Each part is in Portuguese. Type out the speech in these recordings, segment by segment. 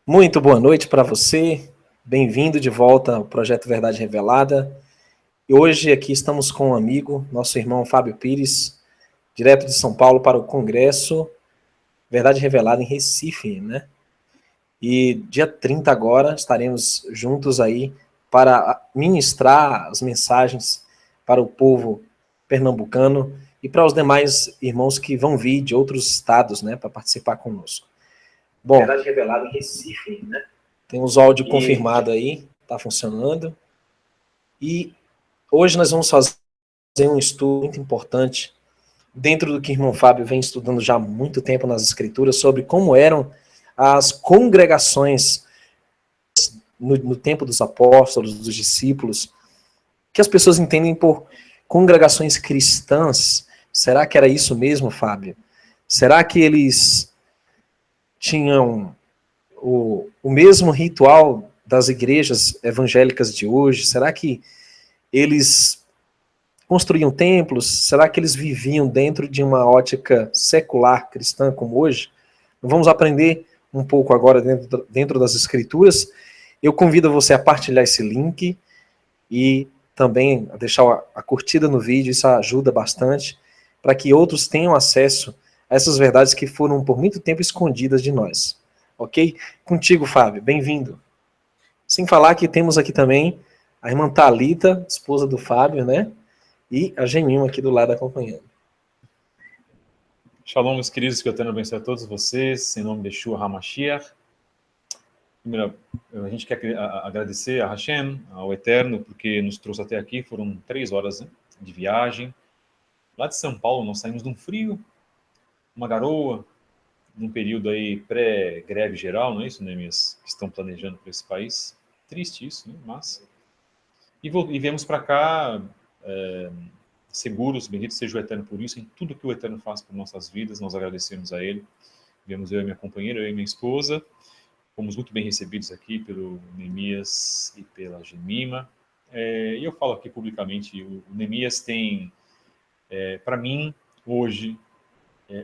Muito boa noite para você, bem-vindo de volta ao Projeto Verdade Revelada. E hoje aqui estamos com um amigo, nosso irmão Fábio Pires, direto de São Paulo para o Congresso Verdade Revelada em Recife, né? E dia 30 agora estaremos juntos aí para ministrar as mensagens para o povo pernambucano e para os demais irmãos que vão vir de outros estados, né, para participar conosco. Bom, Verdade Revelada em Recife, né? Temos o áudio confirmado aí, está funcionando. E hoje nós vamos fazer um estudo muito importante, dentro do que o irmão Fábio vem estudando já há muito tempo nas Escrituras, sobre como eram as congregações no tempo dos apóstolos, dos discípulos, que as pessoas entendem por congregações cristãs. Será que era isso mesmo, Fábio? Será que eles tinham o mesmo ritual das igrejas evangélicas de hoje? Será que eles construíam templos? Será que eles viviam dentro de uma ótica secular cristã como hoje? Vamos aprender um pouco agora dentro das Escrituras. Eu convido você a partilhar esse link e também a deixar a curtida no vídeo, isso ajuda bastante para que outros tenham acesso a essas verdades que foram por muito tempo escondidas de nós. Ok? Contigo, Fábio, bem-vindo. Sem falar que temos aqui também a irmã Thalita, esposa do Fábio, né? E a Gemima aqui do lado acompanhando. Shalom, meus queridos, que eu tenho abençoe a todos vocês, em nome de Yeshua HaMashiach. Primeiro, a gente quer agradecer a Hashem, ao Eterno, porque nos trouxe até aqui. Foram 3 horas, né, de viagem. Lá de São Paulo, nós saímos de um frio, uma garoa, num período aí pré-greve geral, não é isso, Neemias? Que estão planejando para esse país. Triste isso, né? Mas... E viemos para cá seguros, bendito seja o Eterno por isso, em tudo que o Eterno faz por nossas vidas, nós agradecemos a Ele. Viemos eu e minha companheira, eu e minha esposa. Fomos muito bem recebidos aqui pelo Neemias e pela Gemima. E eu falo aqui publicamente, o Neemias tem, para mim, hoje,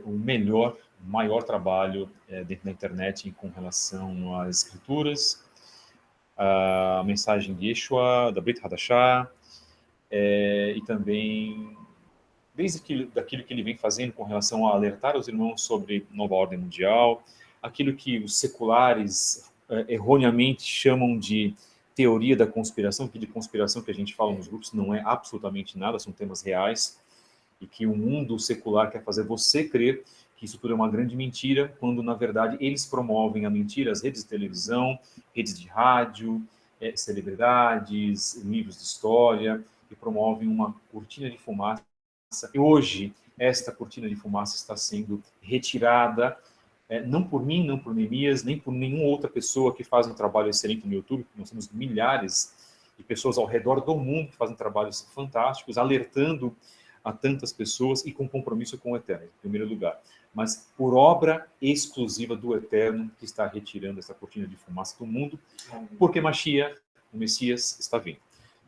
o melhor, maior trabalho dentro da internet com relação às escrituras, a mensagem de Yeshua, da Brit Hadashah, e também daquilo que ele vem fazendo com relação a alertar os irmãos sobre nova ordem mundial, aquilo que os seculares erroneamente chamam de teoria da conspiração, que de conspiração que a gente fala nos grupos não é absolutamente nada, são temas reais, e que o mundo secular quer fazer você crer que isso tudo é uma grande mentira, quando na verdade eles promovem a mentira, as redes de televisão, redes de rádio, celebridades, livros de história, e promovem uma cortina de fumaça. E hoje, esta cortina de fumaça está sendo retirada, não por mim, não por Neemias, nem por nenhuma outra pessoa que faz um trabalho excelente no YouTube. Nós temos milhares de pessoas ao redor do mundo que fazem trabalhos fantásticos, alertando a tantas pessoas e com compromisso com o Eterno, em primeiro lugar. Mas por obra exclusiva do Eterno, que está retirando essa cortina de fumaça do mundo, porque Mashiach, o Messias, está vindo.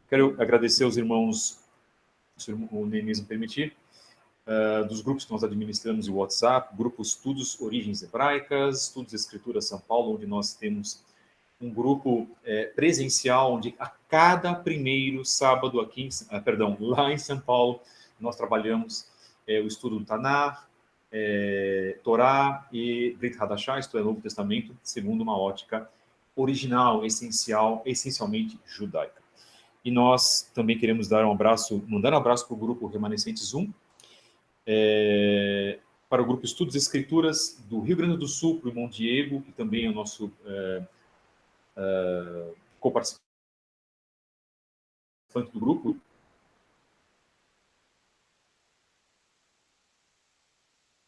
Quero agradecer aos irmãos, se o Neemias me permitir, dos grupos que nós administramos o WhatsApp, grupo Estudos Origens Hebraicas, Estudos Escritura São Paulo, onde nós temos um grupo presencial, onde a cada primeiro sábado aqui, lá em São Paulo, nós trabalhamos o estudo do Tanar, Torá e Brit Hadashah, isto é, Novo Testamento, segundo uma ótica original, essencial, essencialmente judaica. E nós também queremos mandar um abraço para o grupo Remanescentes 1, para o grupo Estudos e Escrituras do Rio Grande do Sul, para o irmão Diego, que também é o nosso co-participante do grupo.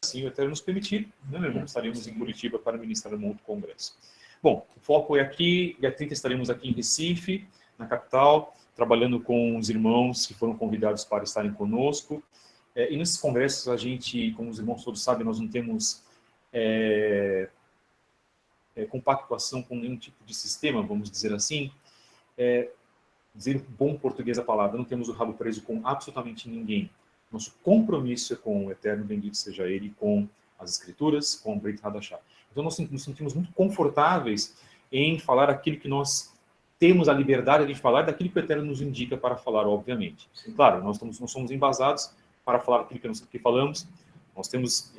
Assim o Eterno nos permitir, né, meu irmão? Estaremos em Curitiba para ministrar um outro congresso. Bom, o foco é aqui, dia 30 estaremos aqui em Recife, na capital, trabalhando com os irmãos que foram convidados para estarem conosco. E nesses congressos a gente, como os irmãos todos sabem, nós não temos compactuação com nenhum tipo de sistema, vamos dizer assim. Dizer em bom português a palavra, não temos o rabo preso com absolutamente ninguém. Nosso compromisso é com o Eterno, bendito seja Ele, com as Escrituras, com o Brit Hadashah. Então nós nos sentimos muito confortáveis em falar aquilo que nós temos a liberdade de falar, daquilo que o Eterno nos indica para falar, obviamente. Claro, nós somos embasados para falar aquilo que falamos. Nós temos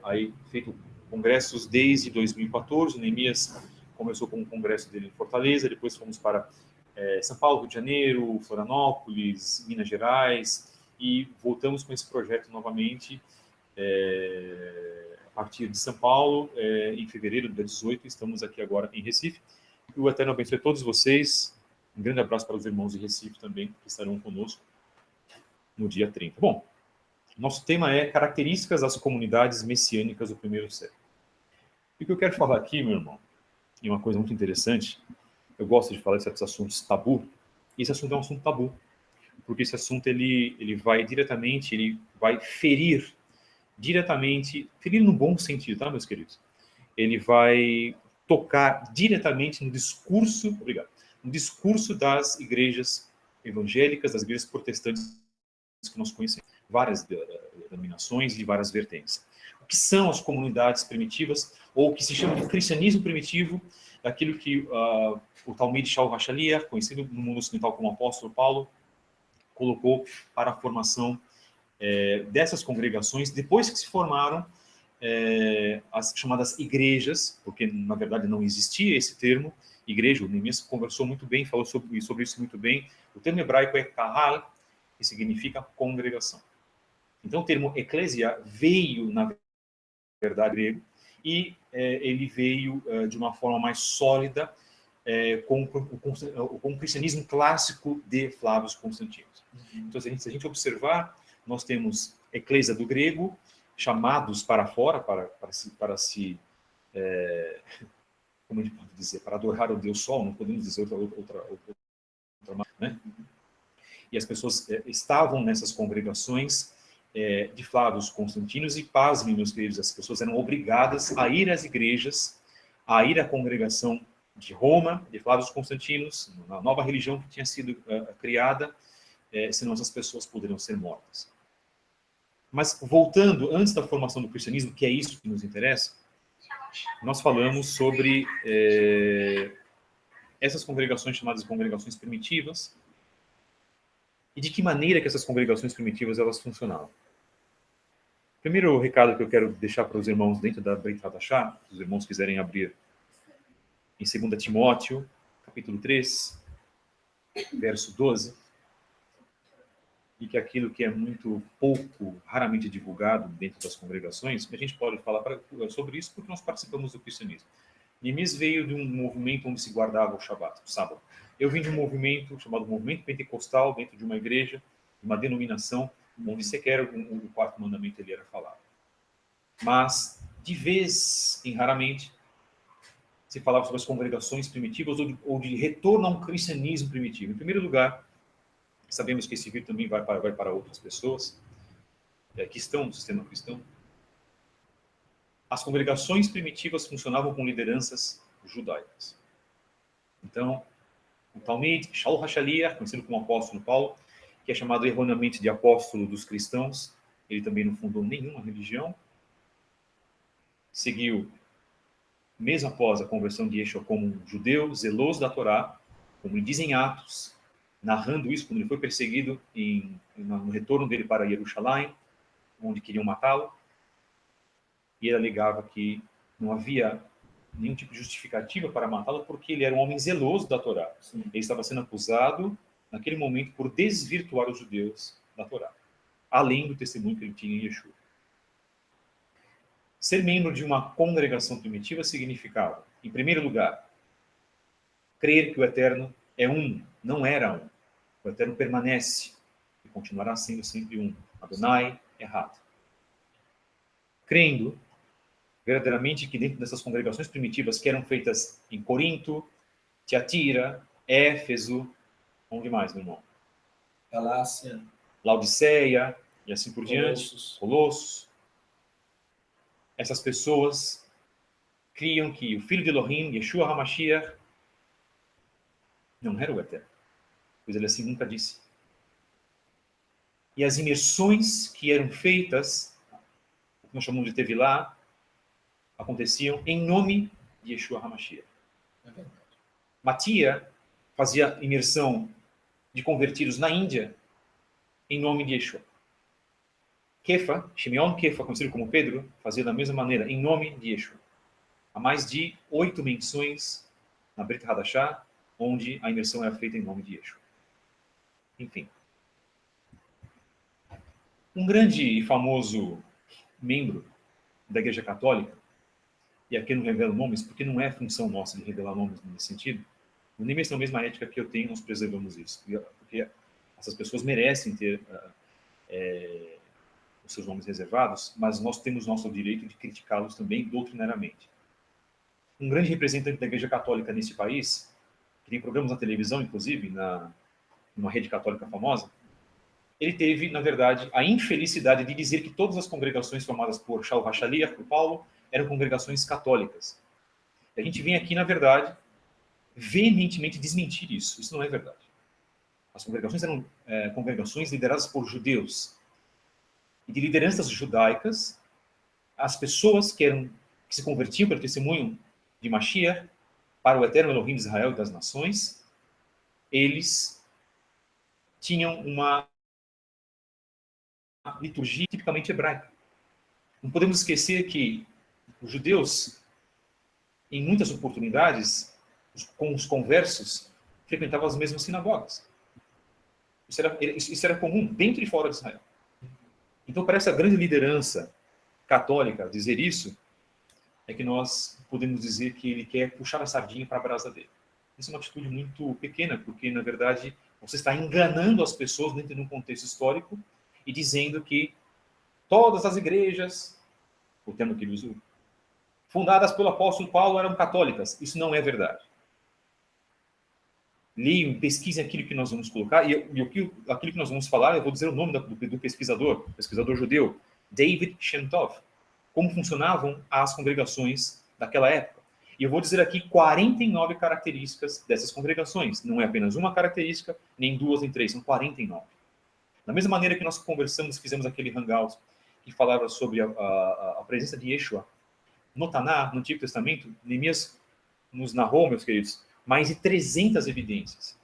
aí feito congressos desde 2014. Neemias começou com um congresso dele em Fortaleza, depois fomos para São Paulo, Rio de Janeiro, Florianópolis, Minas Gerais, e voltamos com esse projeto novamente a partir de São Paulo, em fevereiro, dia 18, estamos aqui agora em Recife. Que o Eterno abençoe todos vocês. Um grande abraço para os irmãos de Recife também, que estarão conosco no dia 30. Bom, nosso tema é características das comunidades messiânicas do primeiro século. E o que eu quero falar aqui, meu irmão, é uma coisa muito interessante. Eu gosto de falar de certos assuntos tabu. E esse assunto é um assunto tabu, porque esse assunto ele vai diretamente, ele vai ferir diretamente, ferir no bom sentido, tá, meus queridos? Ele vai tocar diretamente no discurso, no discurso das igrejas evangélicas, das igrejas protestantes que nós conhecemos, várias denominações e várias vertentes. O que são as comunidades primitivas, ou o que se chama de cristianismo primitivo, daquilo que o Talmud Shaul HaShaliach, conhecido no mundo ocidental como apóstolo Paulo, colocou para a formação dessas congregações, depois que se formaram as chamadas igrejas, porque na verdade não existia esse termo, igreja. O Neemias conversou muito bem, falou sobre isso muito bem. O termo hebraico é kahal, que significa congregação. Então o termo eclésia veio, na verdade, grego, e ele veio de uma forma mais sólida com o cristianismo clássico de Flávio Constantino. Então, se a gente observar, nós temos eclésia do grego, chamados para fora, para se como a gente pode dizer, para adorar o Deus Sol, não podemos dizer outra né? E as pessoas estavam nessas congregações de Flávio Constantinos, e pasmem, meus queridos, as pessoas eram obrigadas a ir às igrejas, a ir à congregação de Roma, de Flávio Constantinos, na nova religião que tinha sido criada, senão essas pessoas poderiam ser mortas. Mas, voltando, antes da formação do cristianismo, que é isso que nos interessa, nós falamos sobre essas congregações chamadas de congregações primitivas, e de que maneira que essas congregações primitivas elas funcionavam. Primeiro recado que eu quero deixar para os irmãos dentro da Beit Hadashah, se os irmãos quiserem abrir em 2 Timóteo, capítulo 3, verso 12, e que aquilo que é muito pouco, raramente divulgado dentro das congregações, a gente pode falar sobre isso porque nós participamos do cristianismo. Neemias veio de um movimento onde se guardava o Shabat, o sábado. Eu vim de um movimento chamado Movimento Pentecostal, dentro de uma igreja, uma denominação, onde sequer o quarto mandamento ele era falado. Mas, de vez em raramente, se falava sobre as congregações primitivas ou de retorno a um cristianismo primitivo. Em primeiro lugar, sabemos que esse vídeo também vai para outras pessoas que estão no sistema cristão. As congregações primitivas funcionavam com lideranças judaicas. Então, o Talmud Shaul HaShaliach, conhecido como apóstolo Paulo, que é chamado erroneamente de apóstolo dos cristãos, ele também não fundou nenhuma religião, seguiu, mesmo após a conversão de Yeshua, como um judeu zeloso da Torá, como ele diz em Atos, narrando isso quando ele foi perseguido no retorno dele para Jerusalém, onde queriam matá-lo, e ele alegava que não havia nenhum tipo de justificativa para matá-lo, porque ele era um homem zeloso da Torá. Sim. Ele estava sendo acusado, naquele momento, por desvirtuar os judeus da Torá, além do testemunho que ele tinha em Yeshua. Ser membro de uma congregação primitiva significava, em primeiro lugar, crer que o Eterno é um, não era um. O Eterno permanece e continuará sendo sempre um. Adonai Errado. Crendo verdadeiramente que dentro dessas congregações primitivas que eram feitas em Corinto, Tiatira, Éfeso, onde mais, meu irmão? Galácia, Laodiceia e assim por diante, Colossos. Essas pessoas criam que o filho de Elohim, Yeshua HaMashiach, não era o Eterno, pois ele assim nunca disse. E as imersões que eram feitas, o que nós chamamos de Tevilá, aconteciam em nome de Yeshua HaMashiach. Matia fazia imersão de convertidos na Índia em nome de Yeshua. Kefa, Shimeon Kefa, conhecido como Pedro, fazia da mesma maneira, em nome de Yeshua. Há mais de 8 menções na Brit Hadashah, onde a imersão era feita em nome de Yeshua. Enfim. Um grande e famoso membro da Igreja Católica, e aqui eu não revelo nomes, porque não é função nossa de revelar nomes nesse sentido, nem mesmo a mesma ética que eu tenho, nós preservamos isso. Porque essas pessoas merecem ter os seus nomes reservados, mas nós temos nosso direito de criticá-los também doutrinariamente. Um grande representante da Igreja Católica nesse país, que tem programas na televisão, inclusive, numa rede católica famosa, ele teve, na verdade, a infelicidade de dizer que todas as congregações formadas por Shaul HaShaliach, por Paulo, eram congregações católicas. E a gente vem aqui, na verdade, veementemente desmentir isso. Isso não é verdade. As congregações eram congregações lideradas por judeus. E de lideranças judaicas, as pessoas que se convertiam pelo testemunho de Mashiach para o eterno Elohim de Israel e das nações, eles tinham uma liturgia tipicamente hebraica. Não podemos esquecer que os judeus, em muitas oportunidades, com os conversos, frequentavam as mesmas sinagogas. Isso era comum dentro e fora de Israel. Então, para essa grande liderança católica dizer isso, é que nós podemos dizer que ele quer puxar a sardinha para a brasa dele. Isso é uma atitude muito pequena, porque, na verdade, você está enganando as pessoas dentro de um contexto histórico e dizendo que todas as igrejas, o termo que ele usou, fundadas pelo apóstolo Paulo eram católicas. Isso não é verdade. Leiam, pesquisem aquilo que nós vamos colocar, e aquilo que nós vamos falar, eu vou dizer o nome do pesquisador judeu, David Shem Tov, como funcionavam as congregações daquela época. E eu vou dizer aqui 49 características dessas congregações. Não é apenas uma característica, nem duas, nem três, são 49. Da mesma maneira que nós conversamos, fizemos aquele hangout que falava sobre a presença de Yeshua no Taná, no Antigo Testamento, Neemias nos narrou, meus queridos, mais de 300 evidências.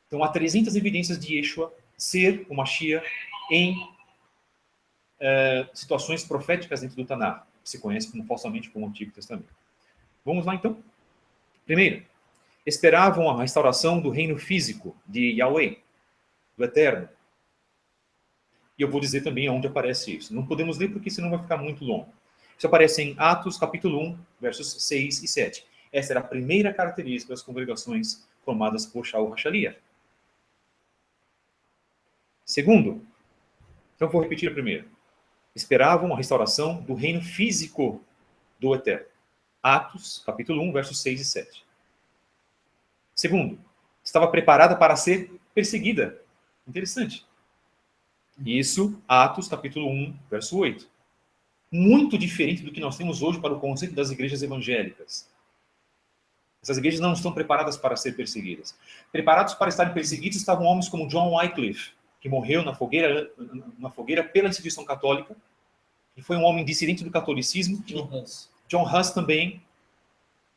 Então, há 300 evidências de Yeshua ser o Mashiach em situações proféticas dentro do Taná, que se conhece falsamente como Antigo Testamento. Vamos lá, então? Primeiro, esperavam a restauração do reino físico de Yahweh, do Eterno. E eu vou dizer também onde aparece isso. Não podemos ler porque senão vai ficar muito longo. Isso aparece em Atos, capítulo 1, versos 6 e 7. Essa era a primeira característica das congregações formadas por Shaul HaShaliach. Segundo, então vou repetir a primeira. Esperavam a restauração do reino físico do Eterno. Atos, capítulo 1, versos 6 e 7. Segundo, estava preparada para ser perseguida. Interessante. Isso, Atos, capítulo 1, verso 8. Muito diferente do que nós temos hoje para o conceito das igrejas evangélicas. Essas igrejas não estão preparadas para ser perseguidas. Preparados para estarem perseguidos estavam homens como John Wycliffe, que morreu na fogueira pela instituição católica, e foi um homem dissidente do catolicismo. John Huss também.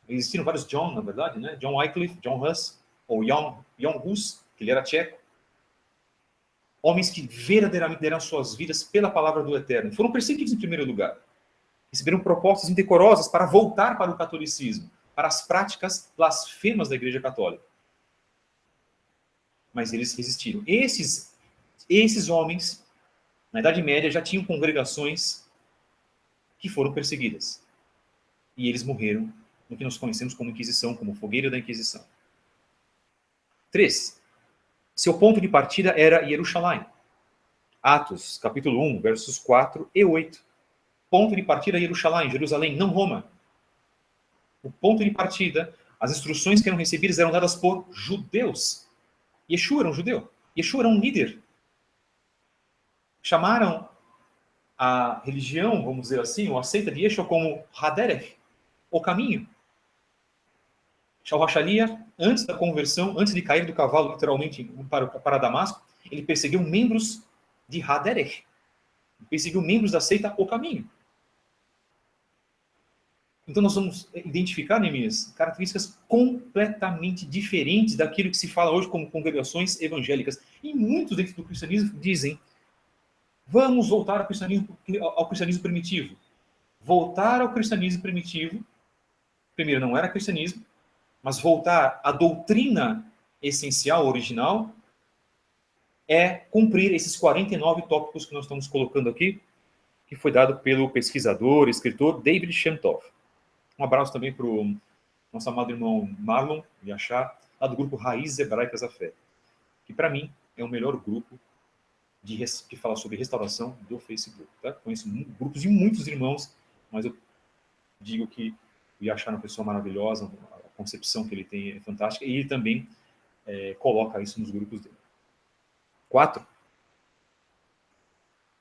Existiram vários John, na verdade, né? John Wycliffe, John Huss, ou Jan Hus, que ele era tcheco. Homens que verdadeiramente deram suas vidas pela palavra do Eterno. Foram perseguidos em primeiro lugar. Receberam propostas indecorosas para voltar para o catolicismo, para as práticas blasfemas da Igreja Católica. Mas eles resistiram. Esses homens, na Idade Média, já tinham congregações que foram perseguidas. E eles morreram no que nós conhecemos como Inquisição, como fogueira da Inquisição. 3. Seu ponto de partida era Jerusalém. Atos, capítulo 1, versos 4 e 8. Ponto de partida Jerusalém, não Roma. O ponto de partida, as instruções que eram recebidas eram dadas por judeus. Yeshua era um judeu. Yeshua era um líder. Chamaram a religião, vamos dizer assim, ou a seita de Yeshua como Haderech, o caminho. Shaul HaShaliach, antes da conversão, antes de cair do cavalo, literalmente, para Damasco, ele perseguiu membros de Haderech. Perseguiu membros da seita O Caminho. Então nós vamos identificar, Neemias, características completamente diferentes daquilo que se fala hoje como congregações evangélicas. E muitos dentro do cristianismo dizem, vamos voltar ao cristianismo primitivo. Voltar ao cristianismo primitivo, primeiro, não era cristianismo, mas voltar à doutrina essencial, original, é cumprir esses 49 tópicos que nós estamos colocando aqui, que foi dado pelo pesquisador, escritor David Shem Tov. Um abraço também para o nosso amado irmão Marlon Yachar, lá do grupo Raízes Hebraicas da Fé, que para mim é o melhor grupo que fala sobre restauração do Facebook. Tá? Conheço grupos de muitos irmãos, mas eu digo que o Yachar é uma pessoa maravilhosa, a concepção que ele tem é fantástica, e ele também coloca isso nos grupos dele. 4.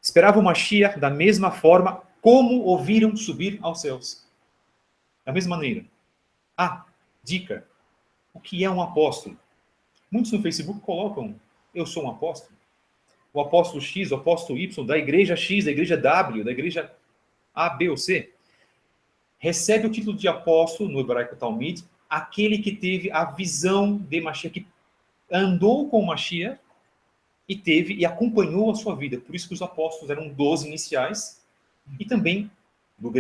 Esperava o Mashiach da mesma forma como ouviram subir aos céus. Da mesma maneira. Dica. O que é um apóstolo? Muitos no Facebook colocam, eu sou um apóstolo. O apóstolo X, o apóstolo Y, da igreja X, da igreja W, da igreja A, B ou C. Recebe o título de apóstolo, no hebraico Talmid, aquele que teve a visão de Mashiach, que andou com o Mashiach e acompanhou a sua vida. Por isso que os apóstolos eram 12 iniciais, e também do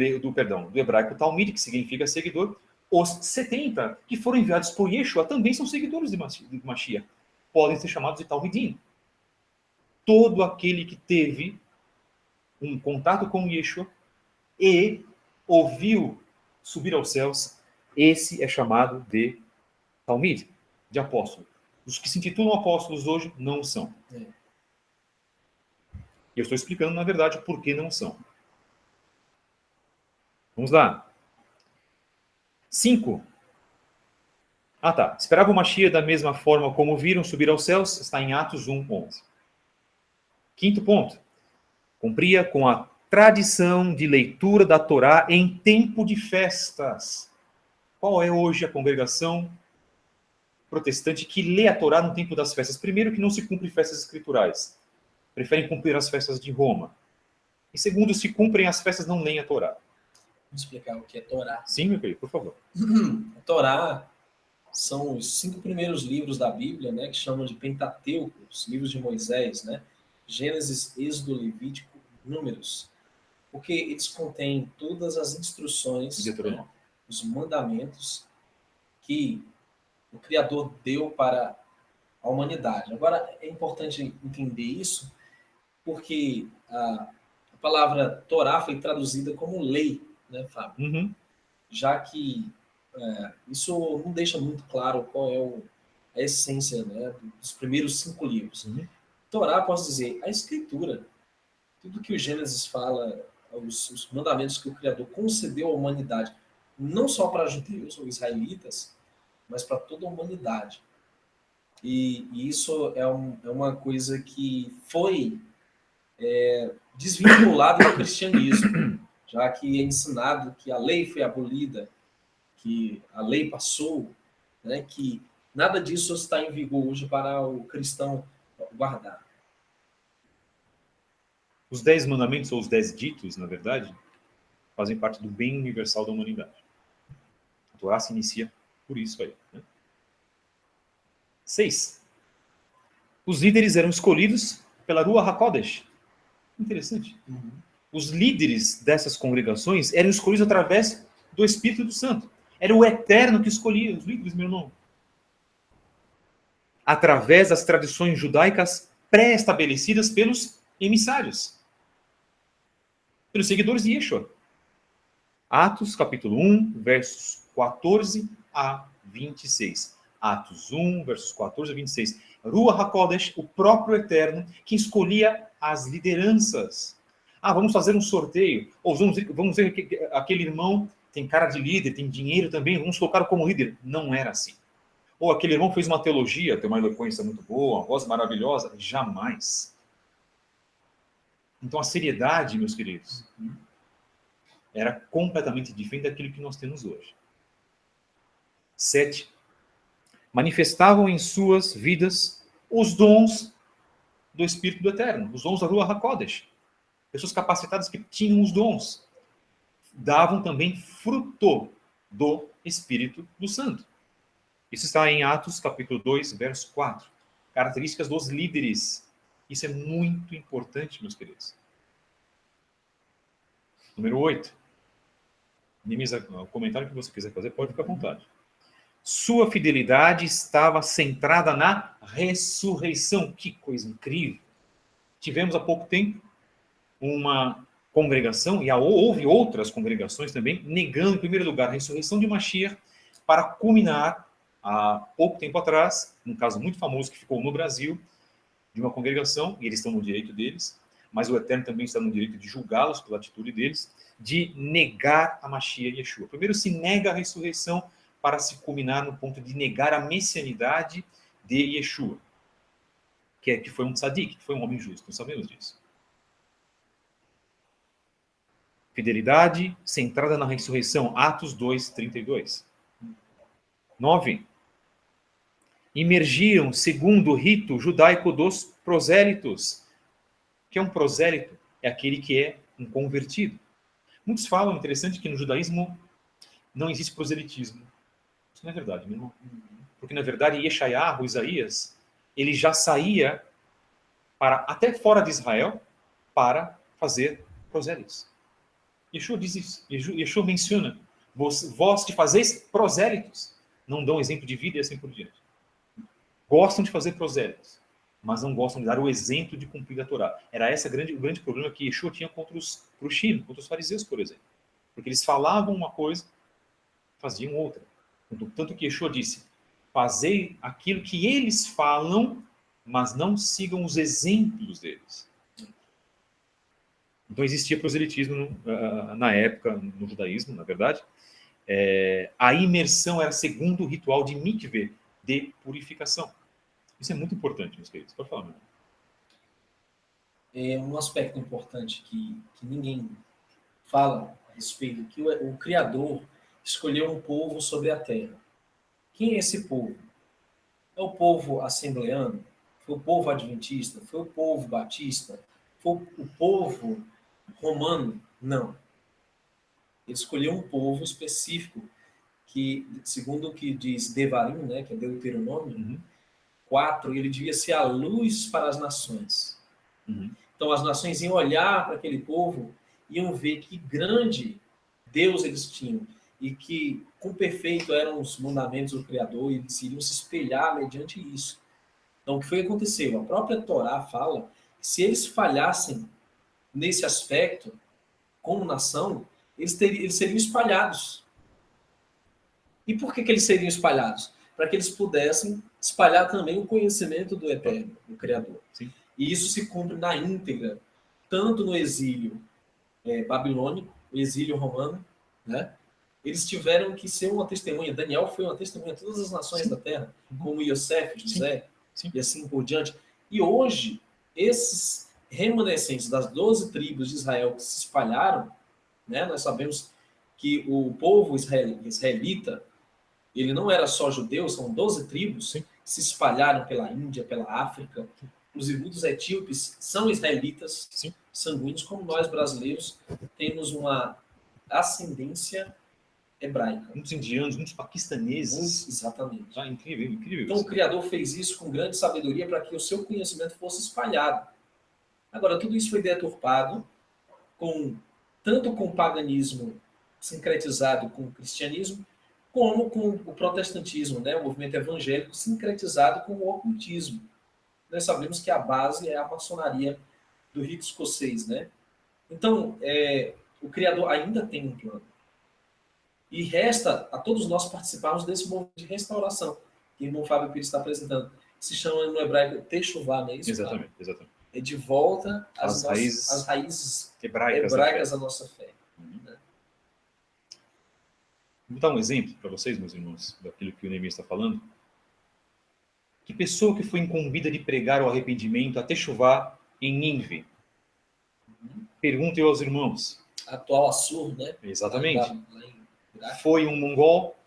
hebraico Talmid, que significa seguidor, os 70 que foram enviados por Yeshua também são seguidores de Mashiach. Podem ser chamados de Talmidim. Todo aquele que teve um contato com Yeshua e ouviu subir aos céus, esse é chamado de Talmid, de apóstolo. Os que se intitulam apóstolos hoje não são. Eu estou explicando, na verdade, por que não são. Vamos lá. 5. Esperava o Mashiach da mesma forma como viram subir aos céus, está em Atos 1:11. 5º ponto. Cumpria com a tradição de leitura da Torá em tempo de festas. Qual é hoje a congregação protestante que lê a Torá no tempo das festas? Primeiro, que não se cumpre festas escriturais. Preferem cumprir as festas de Roma. E segundo, se cumprem as festas, não leem a Torá. Vamos explicar o que é Torá. Sim, meu querido, por favor. A Torá são os 5 primeiros livros da Bíblia, né, que chamam de Pentateuco, os livros de Moisés, né? Gênesis, Êxodo, Levítico, Números. Porque eles contêm todas as instruções, né, os mandamentos que o Criador deu para a humanidade. Agora, é importante entender isso, porque a palavra Torá foi traduzida como lei, né, Fábio? Uhum. Já que isso não deixa muito claro qual é a essência, né, dos primeiros 5 livros. Uhum. Torá, posso dizer, a Escritura. Tudo que o Gênesis fala, os mandamentos que o Criador concedeu à humanidade, não só para judeus ou israelitas, mas para toda a humanidade. E isso é uma coisa que foi desvinculada do cristianismo, já que é ensinado que a lei foi abolida, que a lei passou, né, que nada disso está em vigor hoje para o cristão guardar. Os 10 mandamentos, ou os 10 ditos, na verdade, fazem parte do bem universal da humanidade. A Torá se inicia por isso aí. Né? 6. Os líderes eram escolhidos pela Ruach HaKodesh. Interessante. Uhum. Os líderes dessas congregações eram escolhidos através do Espírito Santo. Era o Eterno que escolhia os líderes, meu irmão. Através das tradições judaicas pré-estabelecidas pelos emissários, pelos seguidores de Yeshua. Atos, capítulo 1, versos 14 a 26. Atos 1, versos 14 a 26. Ruach HaKodesh, o próprio Eterno, que escolhia as lideranças. Vamos fazer um sorteio. Ou vamos ver que aquele irmão tem cara de líder, tem dinheiro também, vamos colocar como líder. Não era assim. Ou aquele irmão fez uma teologia, tem uma eloquência muito boa, uma voz maravilhosa. Jamais. Então a seriedade, meus queridos, era completamente diferente daquilo que nós temos hoje. 7. Manifestavam em suas vidas os dons do Espírito do Eterno, os dons da Ruach HaKodesh. Pessoas capacitadas que tinham os dons. davam também fruto do Espírito do Santo. Isso está em Atos, capítulo 2, verso 4. Características dos líderes. Isso é muito importante, meus queridos. Número 8. O comentário que você quiser fazer, pode ficar à vontade. Sua fidelidade estava centrada na ressurreição. Que coisa incrível! Tivemos há pouco tempo uma congregação, e houve outras congregações também, negando, em primeiro lugar, a ressurreição de Mashiach, para culminar, há pouco tempo atrás, num caso muito famoso que ficou no Brasil, de uma congregação, e eles estão no direito deles, mas o Eterno também está no direito de julgá-los pela atitude deles, de negar a Mashiach e Yeshua. Primeiro se nega a ressurreição para se culminar no ponto de negar a messianidade de Yeshua, que foi um tzadik, que foi um homem justo, nós sabemos disso. Fidelidade centrada na ressurreição, Atos 2, 32. 9. Imergiram segundo o rito judaico dos prosélitos. O que é um prosélito? É aquele que é um convertido. Muitos falam, interessante, que no judaísmo não existe proselitismo. Isso não é verdade, meu irmão. Porque, na verdade, Yeshayahu, Isaías, ele já saía até fora de Israel para fazer prosélitos. Yeshua diz isso. Yeshua menciona, vós te fazeis prosélitos. Não dão exemplo de vida e assim por diante. Gostam de fazer prosélitos, mas não gostam de dar o exemplo de cumprir a Torá. Era esse o grande problema que Yeshua tinha contra os fariseus, por exemplo. Porque eles falavam uma coisa, faziam outra. Tanto que Yeshua disse, fazei aquilo que eles falam, mas não sigam os exemplos deles. Então existia proselitismo na época, no judaísmo, na verdade. A imersão era segundo o ritual de mikveh, de purificação. Isso é muito importante, meus queridos. Pode falar, meu irmão. É um aspecto importante que ninguém fala a respeito, que o Criador escolheu um povo sobre a terra. Quem é esse povo? É o povo assembleano? Foi o povo adventista? Foi o povo batista? Foi o povo romano? Não. Ele escolheu um povo específico que, segundo o que diz Devarim, né, que é Deuteronômio 4, ele devia ser a luz para as nações. Então as nações iam olhar para aquele povo, iam ver que grande Deus eles tinham e que quão perfeito eram os mandamentos do Criador, e eles iriam se espelhar mediante isso. Então o que foi que aconteceu? A própria Torá fala que se eles falhassem nesse aspecto, como nação, eles seriam espalhados. E por que eles seriam espalhados? Para que eles pudessem espalhar também o conhecimento do Eterno, do Criador. Sim. E isso se cumpre na íntegra, tanto no exílio babilônico, o exílio romano, né? Eles tiveram que ser uma testemunha. Daniel foi uma testemunha a todas as nações Sim. da terra, como Yosef, José, Sim. e assim por diante. E hoje, esses remanescentes das 12 tribos de Israel que se espalharam, né? Nós sabemos que o povo israelita, ele não era só judeu, são 12 tribos, Sim. que se espalharam pela Índia, pela África. Inclusive, muitos etíopes são israelitas, Sim. sanguíneos, como nós brasileiros temos uma ascendência hebraica. Muitos indianos, muitos paquistaneses. Exatamente. Incrível, incrível. Então, o Criador fez isso com grande sabedoria para que o seu conhecimento fosse espalhado. Agora, tudo isso foi deturpado, tanto com o paganismo sincretizado com o cristianismo, como com o protestantismo, né? O movimento evangélico sincretizado com o ocultismo. Nós sabemos que a base é a maçonaria do rito escocês, né? Então, o Criador ainda tem um plano. E resta a todos nós participarmos desse movimento de restauração que o irmão Fábio Pires está apresentando. Se chama no hebraico Techuvá, não é isso? Exatamente, exatamente. É de volta às raízes hebraicas da nossa fé. Vou dar um exemplo para vocês, meus irmãos, daquilo que o Neemias está falando. Que pessoa que foi incumbida de pregar o arrependimento, a Techuvá, em Nínive? Pergunto eu aos irmãos. Atual Assur, né? Exatamente. Lá em Iraque. Foi um mongol?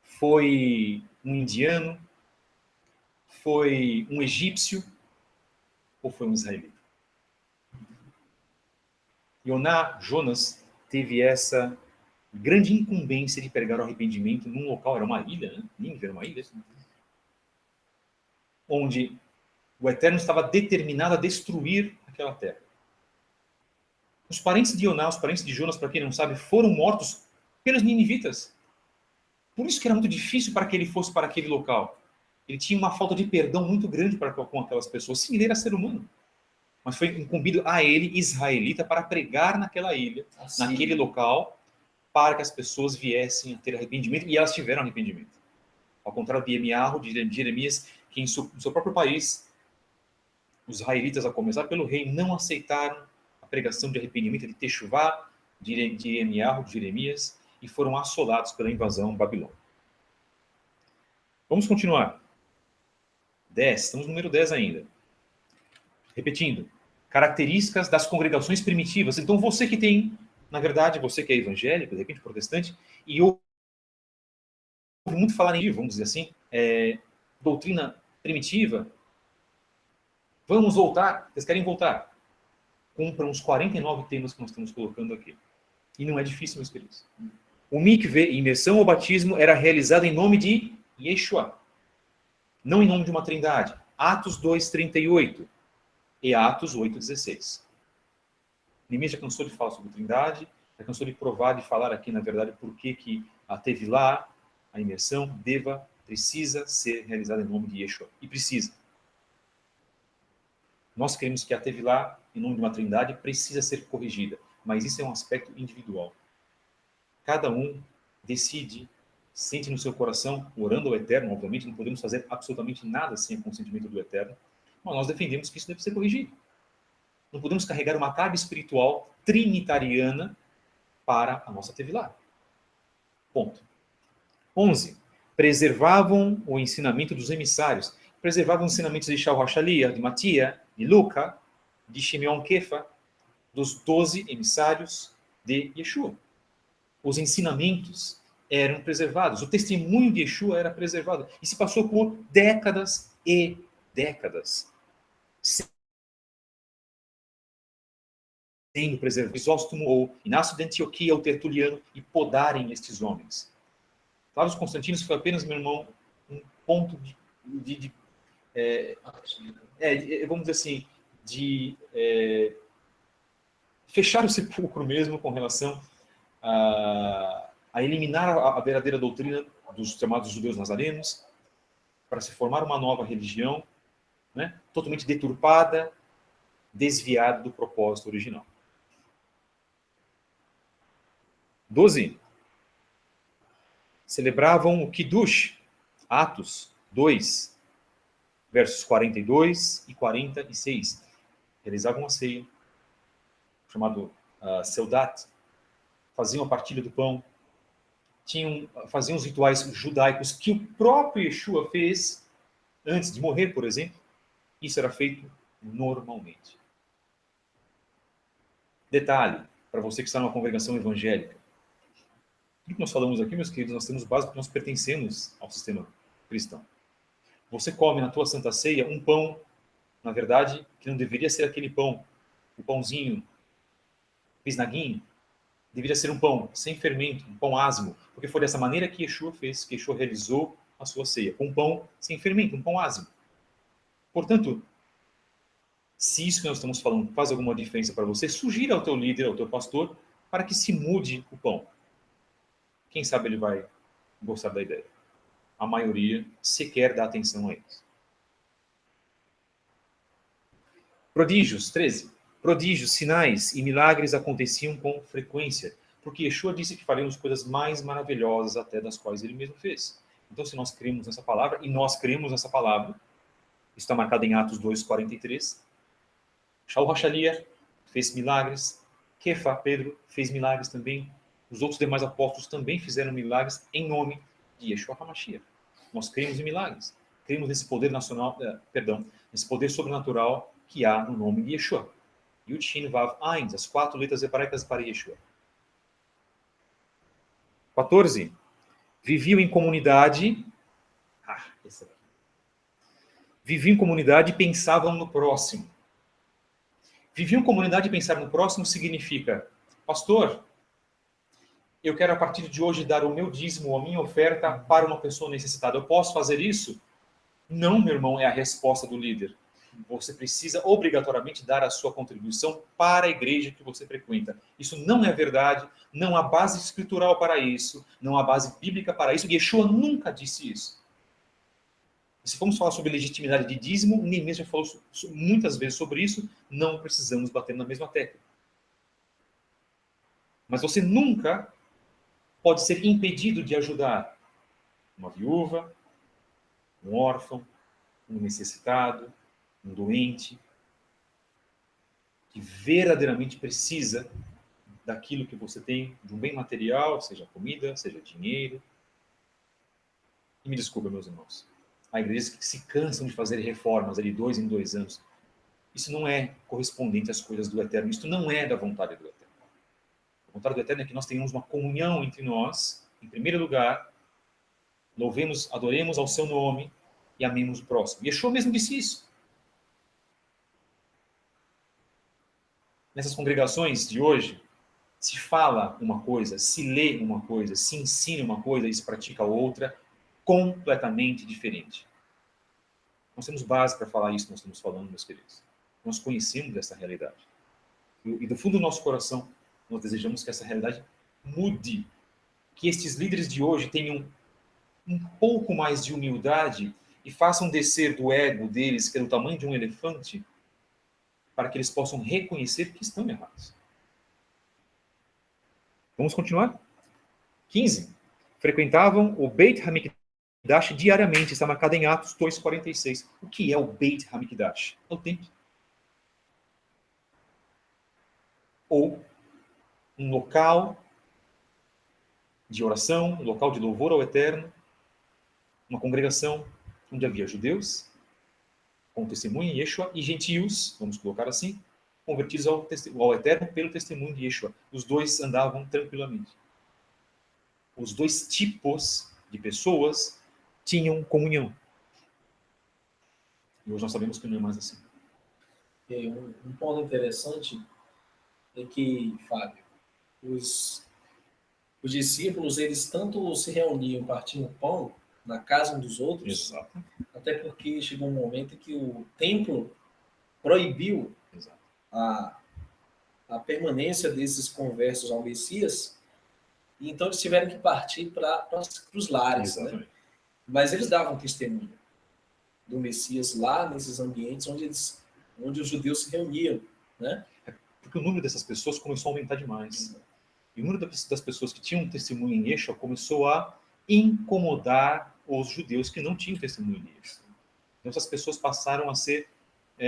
Foi um indiano? Foi um egípcio? Ou foi um israelita? Jonas teve essa grande incumbência de pregar o arrependimento num local, era uma ilha, né? Nínive era uma ilha, onde o Eterno estava determinado a destruir aquela terra. Os parentes de Joná, os parentes de Jonas, para quem não sabe, foram mortos pelos ninivitas. Por isso que era muito difícil para que ele fosse para aquele local. Ele tinha uma falta de perdão muito grande para com aquelas pessoas. Sim, ele era ser humano. Mas foi incumbido a ele, israelita, para pregar naquela ilha, naquele local, para que as pessoas viessem a ter arrependimento, e elas tiveram arrependimento. Ao contrário de Emiarro, de Jeremias, que no seu próprio país, os israelitas, a começar pelo rei, não aceitaram a pregação de arrependimento de Techuvá, de Emiarro, de Jeremias, e foram assolados pela invasão babilônica. Vamos continuar. 10, estamos no número 10 ainda. Repetindo, características das congregações primitivas. Então você que tem, na verdade, você que é evangélico, de repente protestante, e ouve muito falar em, vamos dizer assim, doutrina primitiva, vamos voltar, vocês querem voltar? Cumpram os 49 temas que nós estamos colocando aqui. E não é difícil, meus queridos. O mikve, imersão ou batismo, era realizado em nome de Yeshua, não em nome de uma trindade. Atos 2:38 e Atos 8:16. Neemias já cansou de falar sobre trindade, já cansou de provar, de falar aqui, na verdade, por que a Tevilá, a imersão, precisa ser realizada em nome de Yeshua. E precisa. Nós queremos que a Tevilá, em nome de uma trindade, precisa ser corrigida. Mas isso é um aspecto individual. Cada um decide, sente no seu coração, orando ao Eterno, obviamente, não podemos fazer absolutamente nada sem o consentimento do Eterno, mas nós defendemos que isso deve ser corrigido. Não podemos carregar uma carga espiritual trinitariana para a nossa Tevilá. Ponto. 11. Preservavam o ensinamento dos emissários. Preservavam os ensinamentos de Shaul Hashalia, de Matia, de Luca, de Shimeon Kefa, dos 12 emissários de Yeshua. Os ensinamentos eram preservados. O testemunho de Yeshua era preservado. E se passou por décadas e décadas. Sendo preservado. Crisóstomo ou Inácio de Antioquia, o Tertuliano, e podarem estes homens. Flávio Constantino foi apenas, meu irmão, um ponto vamos dizer assim, de fechar o sepulcro mesmo com relação a eliminar a verdadeira doutrina dos chamados judeus nazarenos, para se formar uma nova religião, né, totalmente deturpada, desviada do propósito original. 12. Celebravam o Kiddush, Atos 2, versos 42 e 46. Realizavam a ceia, chamado Seudat, faziam a partilha do pão, faziam os rituais judaicos que o próprio Yeshua fez antes de morrer, por exemplo. Isso era feito normalmente. Detalhe, para você que está numa congregação evangélica, tudo que nós falamos aqui, meus queridos, nós temos base porque nós pertencemos ao sistema cristão. Você come na tua Santa Ceia um pão, na verdade, que não deveria ser aquele pão, o pãozinho, bisnaguinho, deveria ser um pão sem fermento, um pão asmo, porque foi dessa maneira que Yeshua fez, que Yeshua realizou a sua ceia, com um pão sem fermento, um pão asmo. Portanto, se isso que nós estamos falando faz alguma diferença para você, sugira ao teu líder, ao teu pastor, para que se mude o pão. Quem sabe ele vai gostar da ideia. A maioria sequer dá atenção a eles. Prodígios, 13. Prodígios, sinais e milagres aconteciam com frequência, porque Yeshua disse que faremos coisas mais maravilhosas até das quais ele mesmo fez. Então, se nós cremos nessa palavra, e nós cremos nessa palavra, isso está marcado em Atos 2:43, Shaul Hashalia fez milagres, Kefa, Pedro, fez milagres também, os outros demais apóstolos também fizeram milagres em nome de Yeshua HaMashiach. Nós cremos em milagres, cremos nesse poder nesse poder sobrenatural que há no nome de Yeshua. Yud, Shin, Vav, Ain, as 4 letras hebraicas para Yeshua. 14. Viviam em comunidade. Viviam em comunidade e pensavam no próximo. Viviam em comunidade e pensar no próximo significa, pastor, eu quero a partir de hoje dar o meu dízimo, a minha oferta para uma pessoa necessitada. Eu posso fazer isso? Não, meu irmão, é a resposta do líder. Você precisa obrigatoriamente dar a sua contribuição para a igreja que você frequenta. Isso não é verdade, não há base escritural para isso, não há base bíblica para isso. Yeshua nunca disse isso. Se formos falar sobre legitimidade de dízimo, nem mesmo já falou muitas vezes sobre isso, não precisamos bater na mesma tecla. Mas você nunca pode ser impedido de ajudar uma viúva, um órfão, um necessitado, um doente, que verdadeiramente precisa daquilo que você tem, de um bem material, seja comida, seja dinheiro. E me desculpa, meus irmãos, há igrejas que se cansam de fazer reformas de 2 em 2 anos. Isso não é correspondente às coisas do Eterno, isso não é da vontade do Eterno. A vontade do Eterno é que nós tenhamos uma comunhão entre nós, em primeiro lugar, louvemos, adoremos ao seu nome e amemos o próximo. Yeshua mesmo disse isso. Nessas congregações de hoje, se fala uma coisa, se lê uma coisa, se ensina uma coisa e se pratica outra, completamente diferente. Nós temos base para falar isso que nós estamos falando, meus queridos. Nós conhecemos essa realidade. E do fundo do nosso coração, nós desejamos que essa realidade mude. Que estes líderes de hoje tenham um pouco mais de humildade e façam descer do ego deles, que é do tamanho de um elefante, para que eles possam reconhecer que estão errados. Vamos continuar? 15. Frequentavam o Beit HaMikdash diariamente, está marcado em Atos 2,46. O que é o Beit HaMikdash? É o templo. Ou um local de oração, um local de louvor ao Eterno, uma congregação onde havia judeus, com testemunho em Yeshua, e gentios, vamos colocar assim, convertidos ao Eterno pelo testemunho de Yeshua. Os dois andavam tranquilamente. Os dois tipos de pessoas tinham comunhão. E hoje nós sabemos que não é mais assim. Um ponto interessante é que, Fábio, os discípulos, eles tanto se reuniam, partiam o pão na casa um dos outros, Exato. até porque chegou um momento em que o templo proibiu Exato. a permanência desses conversos ao Messias, e então eles tiveram que partir para os lares, né? Mas eles davam testemunho do Messias lá nesses ambientes onde os judeus se reuniam, né? Porque o número dessas pessoas começou a aumentar demais. E o número das pessoas que tinham testemunho em Yeshua começou a incomodar os judeus que não tinham testemunho em Yeshua. Então essas pessoas passaram a ser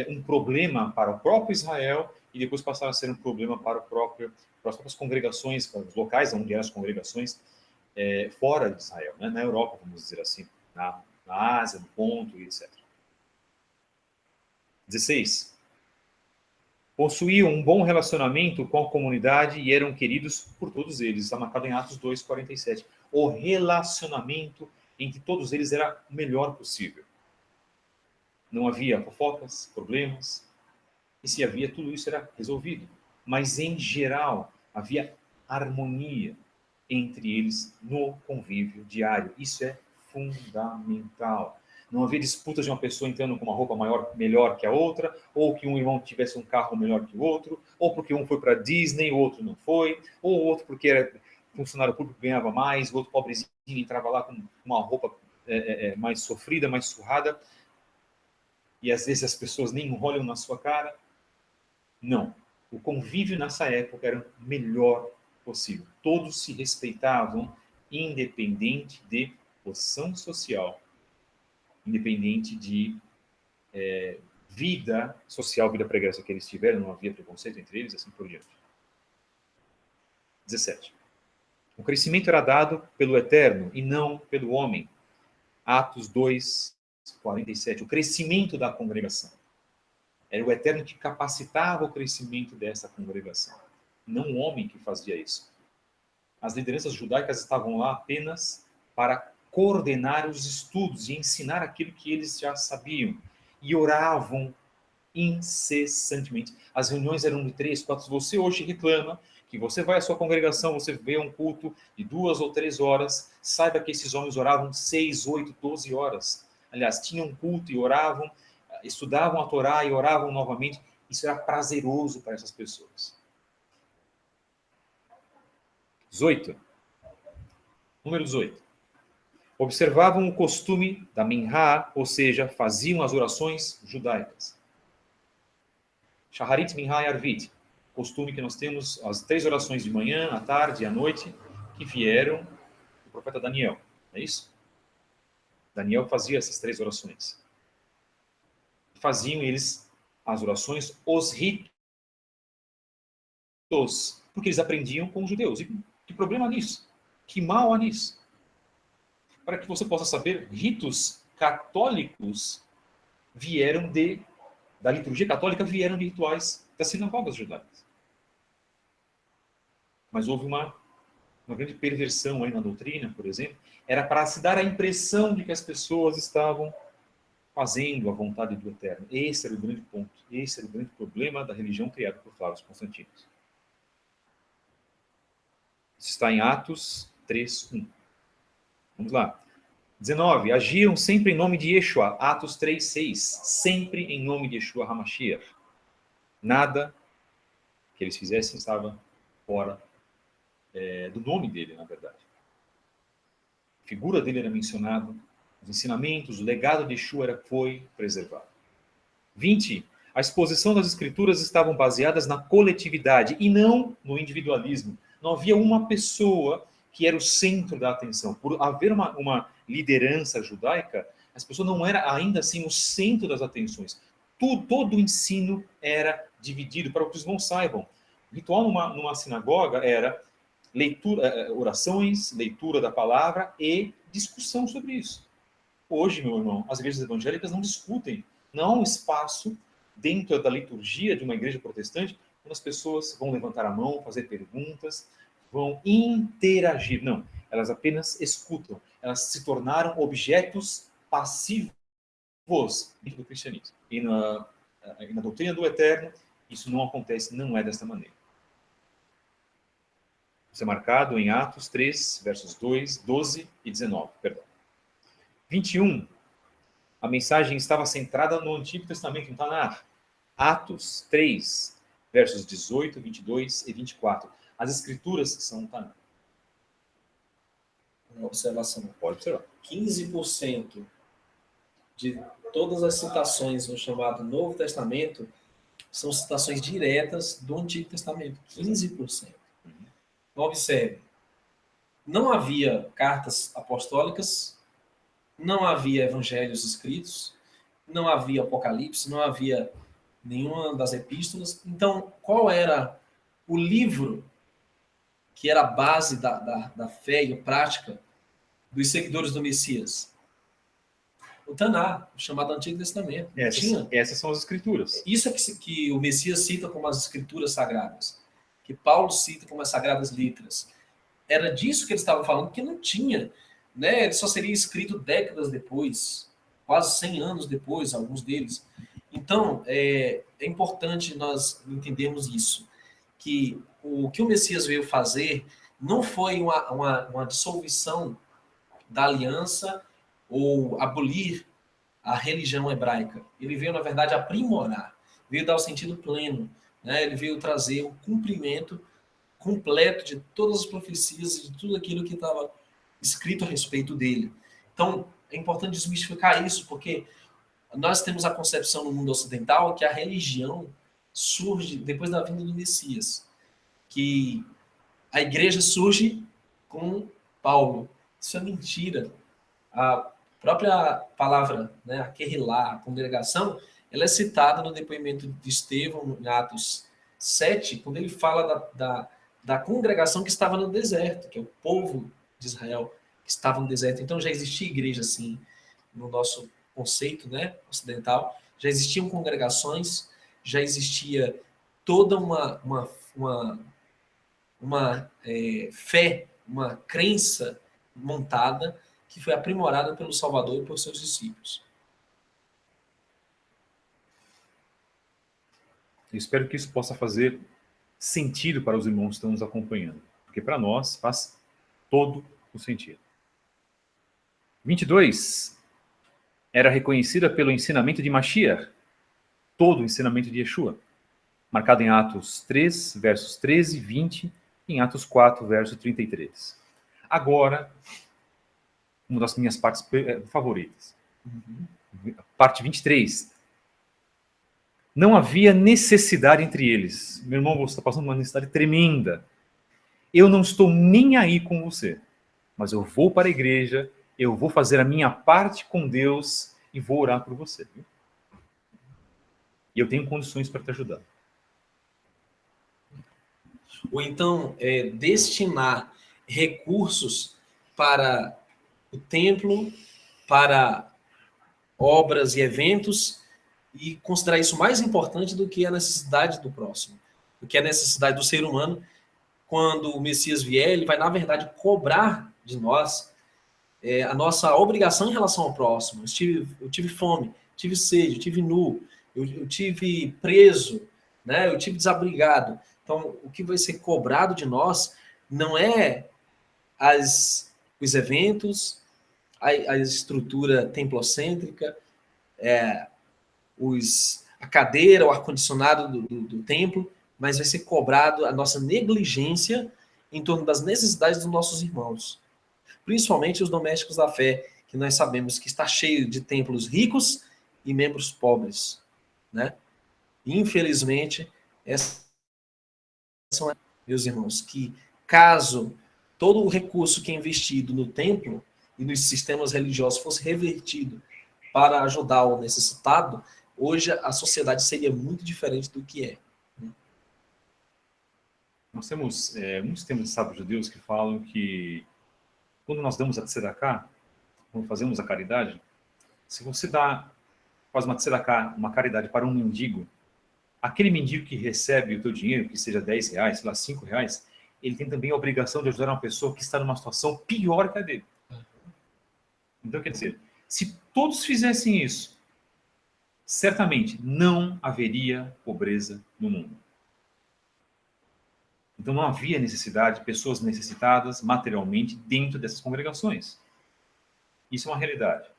um problema para o próprio Israel e depois passaram a ser um problema para as próprias congregações, para os locais onde eram as congregações fora de Israel, né? Na Europa, vamos dizer assim, na Ásia, no Ponto, etc. 16. Possuíam um bom relacionamento com a comunidade e eram queridos por todos eles. Está marcado em Atos 2,47. O relacionamento entre todos eles era o melhor possível. Não havia fofocas, problemas. E se havia, tudo isso era resolvido. Mas, em geral, havia harmonia entre eles no convívio diário. Isso é fundamental. Não havia disputas de uma pessoa entrando com uma roupa melhor que a outra, ou que um irmão tivesse um carro melhor que o outro, ou porque um foi para Disney, o outro não foi, ou o outro porque era funcionário público ganhava mais, o outro pobrezinho entrava lá com uma roupa mais sofrida, mais surrada, e às vezes as pessoas nem olham na sua cara. Não. O convívio nessa época era o melhor possível. Todos se respeitavam, independente de posição social, independente de vida social, vida pregressa que eles tiveram, não havia preconceito entre eles, assim por diante. 17. O crescimento era dado pelo Eterno e não pelo homem. Atos 2:47. O crescimento da congregação. Era o Eterno que capacitava o crescimento dessa congregação, não o homem que fazia isso. As lideranças judaicas estavam lá apenas para coordenar os estudos e ensinar aquilo que eles já sabiam. E oravam incessantemente. As reuniões eram de 3, 4. Você hoje reclama que você vai à sua congregação, você vê um culto de 2 ou 3 horas, saiba que esses homens oravam 6, 8, 12 horas. Aliás, tinham culto e oravam, estudavam a Torá e oravam novamente. Isso era prazeroso para essas pessoas. 18. Número 18. Observavam o costume da minhá, ou seja, faziam as orações judaicas. Shaharit, minhá e arvit. Costume que nós temos, as 3 orações de manhã, à tarde e à noite, que vieram do profeta Daniel. É isso? Daniel fazia essas 3 orações. Faziam eles as orações, os ritos, porque eles aprendiam com os judeus. E que problema há nisso? Que mal há nisso? Para que você possa saber, ritos católicos vieram da liturgia católica, vieram de rituais das sinagogas judaicas. Mas houve uma grande perversão aí na doutrina, por exemplo, era para se dar a impressão de que as pessoas estavam fazendo a vontade do Eterno. Esse era o grande ponto, esse era o grande problema da religião criada por Flávio Constantino. Isso está em Atos 3:1. Vamos lá. 19. Agiam sempre em nome de Yeshua. Atos 3:6. Sempre em nome de Yeshua HaMashiach. Nada que eles fizessem estava fora do nome dele, na verdade. A figura dele era mencionada, os ensinamentos, o legado de Yeshua foi preservado. 20. A exposição das escrituras estavam baseadas na coletividade e não no individualismo. Não havia uma pessoa que era o centro da atenção. Por haver uma liderança judaica, as pessoas não eram ainda assim o centro das atenções. Todo o ensino era dividido, para que os irmãos saibam. O ritual numa sinagoga era leitura, orações, leitura da palavra e discussão sobre isso. Hoje, meu irmão, as igrejas evangélicas não discutem. Não há um espaço dentro da liturgia de uma igreja protestante onde as pessoas vão levantar a mão, fazer perguntas, vão interagir. Não, elas apenas escutam. Elas se tornaram objetos passivos dentro do cristianismo. E na doutrina do Eterno, isso não acontece, não é desta maneira. Isso é marcado em Atos 3, versos 12 e 19. Perdão. 21. A mensagem estava centrada no Antigo Testamento, em Tanar. Atos 3, versos 18, 22 e 24. As escrituras são Tanar. Uma observação. Pode observar. 15% de todas as citações no chamado Novo Testamento são citações diretas do Antigo Testamento. 15%. Observe. Não havia cartas apostólicas, não havia evangelhos escritos, não havia Apocalipse, não havia nenhuma das epístolas. Então, qual era o livro que era a base da fé e a prática dos seguidores do Messias? O Taná, o chamado Antigo Testamento. Essas são as escrituras. Isso é que o Messias cita como as escrituras sagradas, que Paulo cita como as sagradas letras. Era disso que eles estavam falando, que não tinha. Né? Ele só seria escrito décadas depois, quase 100 anos depois, alguns deles. Então, é importante nós entendermos isso, que o que o Messias veio fazer não foi uma dissolução da aliança ou abolir a religião hebraica. Ele veio, na verdade, aprimorar, veio dar o sentido pleno, né? Ele veio trazer o cumprimento completo de todas as profecias e de tudo aquilo que estava escrito a respeito dele. Então, é importante desmistificar isso, porque nós temos a concepção no mundo ocidental que a religião surge depois da vinda do Messias, que a igreja surge com Paulo. Isso é mentira. A própria palavra, né, a Kehilá, a congregação, ela é citada no depoimento de Estevão, em Atos 7, quando ele fala da congregação que estava no deserto, que é o povo de Israel que estava no deserto. Então já existia igreja assim, no nosso conceito, né, ocidental, já existiam congregações, já existia toda uma fé, uma crença montada que foi aprimorada pelo Salvador e por seus discípulos. Eu espero que isso possa fazer sentido para os irmãos que estão nos acompanhando, porque para nós faz todo o sentido. 22, era reconhecida pelo ensinamento de Mashiach, todo o ensinamento de Yeshua, marcado em Atos 3, versos 13 e 20, e em Atos 4, verso 33. Agora, uma das minhas partes favoritas. Parte 23. Não havia necessidade entre eles. Meu irmão, você está passando uma necessidade tremenda. Eu não estou nem aí com você, mas eu vou para a igreja, eu vou fazer a minha parte com Deus e vou orar por você. E eu tenho condições para te ajudar. Ou então, destinar recursos para o templo, para obras e eventos, e considerar isso mais importante do que a necessidade do próximo, do que a necessidade do ser humano. Quando o Messias vier, ele vai, na verdade, cobrar de nós a nossa obrigação em relação ao próximo. Eu tive fome, tive sede, eu tive nu, eu tive preso, né? Eu tive desabrigado. Então, o que vai ser cobrado de nós não é os eventos, a estrutura templocêntrica, a cadeira, o ar-condicionado do templo, mas vai ser cobrado a nossa negligência em torno das necessidades dos nossos irmãos. Principalmente os domésticos da fé, que nós sabemos que está cheio de templos ricos e membros pobres, né? Infelizmente, essas são, meus irmãos, que caso todo o recurso que é investido no templo e nos sistemas religiosos fosse revertido para ajudar o necessitado, hoje a sociedade seria muito diferente do que é. Nós temos muitos termos de sábios judeus que falam que quando nós damos a tzedakah, quando fazemos a caridade, se você faz uma tzedakah, uma caridade para um mendigo, aquele mendigo que recebe o teu dinheiro, que seja 10 reais, sei lá, 5 reais, ele tem também a obrigação de ajudar uma pessoa que está numa situação pior que a dele. Então, quer dizer, se todos fizessem isso, certamente não haveria pobreza no mundo. Então não havia necessidade de pessoas necessitadas materialmente dentro dessas congregações. Isso é uma realidade.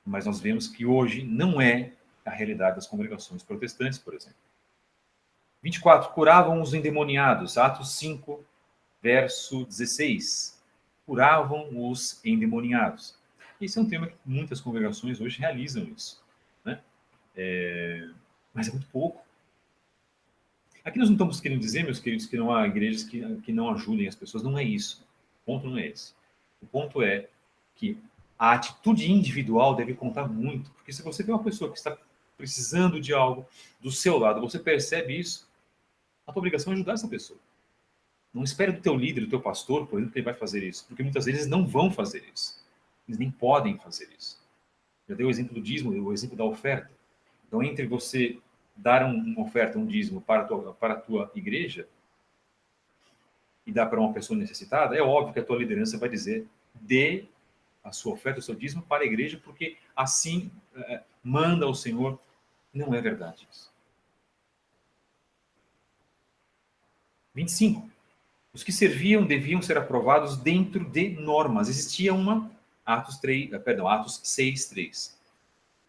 Mas nós vemos que hoje não é a realidade das congregações protestantes, por exemplo. 24. Curavam os endemoniados. Atos 5, verso 16. Curavam os endemoniados. Esse é um tema que muitas congregações hoje realizam isso, né? Mas é muito pouco. Aqui nós não estamos querendo dizer, meus queridos, que não há igrejas que não ajudem as pessoas. Não é isso. O ponto não é esse. O ponto é que a atitude individual deve contar muito. Porque se você vê uma pessoa que está precisando de algo do seu lado, você percebe isso, a tua obrigação é ajudar essa pessoa. Não espere do teu líder, do teu pastor, por exemplo, que ele vai fazer isso. Porque muitas vezes eles não vão fazer isso. Eles nem podem fazer isso. Já dei o exemplo do dízimo, o exemplo da oferta. Então, entre você dar uma oferta, um dízimo para a tua igreja e dar para uma pessoa necessitada, é óbvio que a tua liderança vai dizer: dê a sua oferta, o seu dízimo para a igreja, porque assim manda o Senhor. Não é verdade isso. 25. Os que serviam deviam ser aprovados dentro de normas. Existia Atos 6, 3.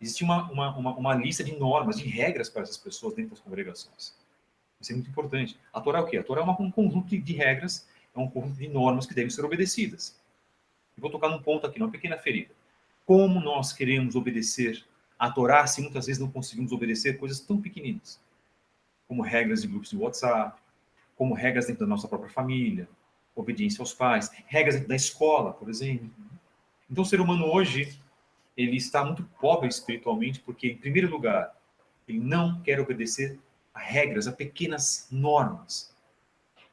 Existia uma lista de normas, de regras para essas pessoas dentro das congregações. Isso é muito importante. A Torá é o quê? A Torá é um conjunto de regras, é um conjunto de normas que devem ser obedecidas. Eu vou tocar num ponto aqui, numa pequena ferida. Como nós queremos obedecer a Torá se muitas vezes não conseguimos obedecer coisas tão pequeninas, como regras de grupos de WhatsApp, como regras dentro da nossa própria família, obediência aos pais, regras dentro da escola, por exemplo. Então, o ser humano hoje, ele está muito pobre espiritualmente porque, em primeiro lugar, ele não quer obedecer a regras, a pequenas normas.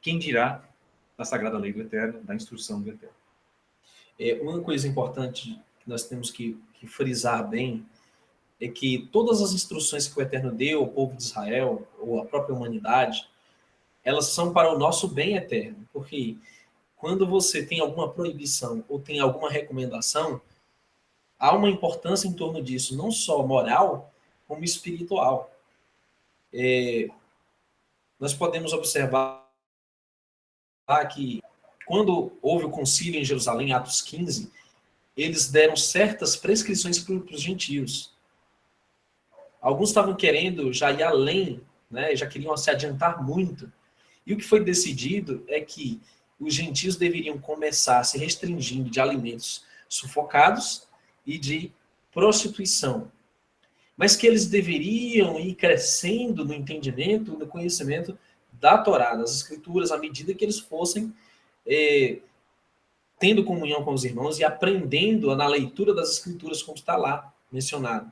Quem dirá da sagrada lei do Eterno, da instrução do Eterno? Uma coisa importante que nós temos que frisar bem é que todas as instruções que o Eterno deu ao povo de Israel, ou à própria humanidade, elas são para o nosso bem eterno. Porque quando você tem alguma proibição ou tem alguma recomendação, há uma importância em torno disso, não só moral, como espiritual. nós podemos observar que quando houve o concílio em Jerusalém, Atos 15, eles deram certas prescrições para os gentios. Alguns estavam querendo já ir além, né, já queriam se adiantar muito. E o que foi decidido é que os gentios deveriam começar se restringindo de alimentos sufocados e de prostituição. Mas que eles deveriam ir crescendo no entendimento, no conhecimento da Torá, das Escrituras, à medida que eles fossem tendo comunhão com os irmãos e aprendendo na leitura das Escrituras, como está lá mencionado.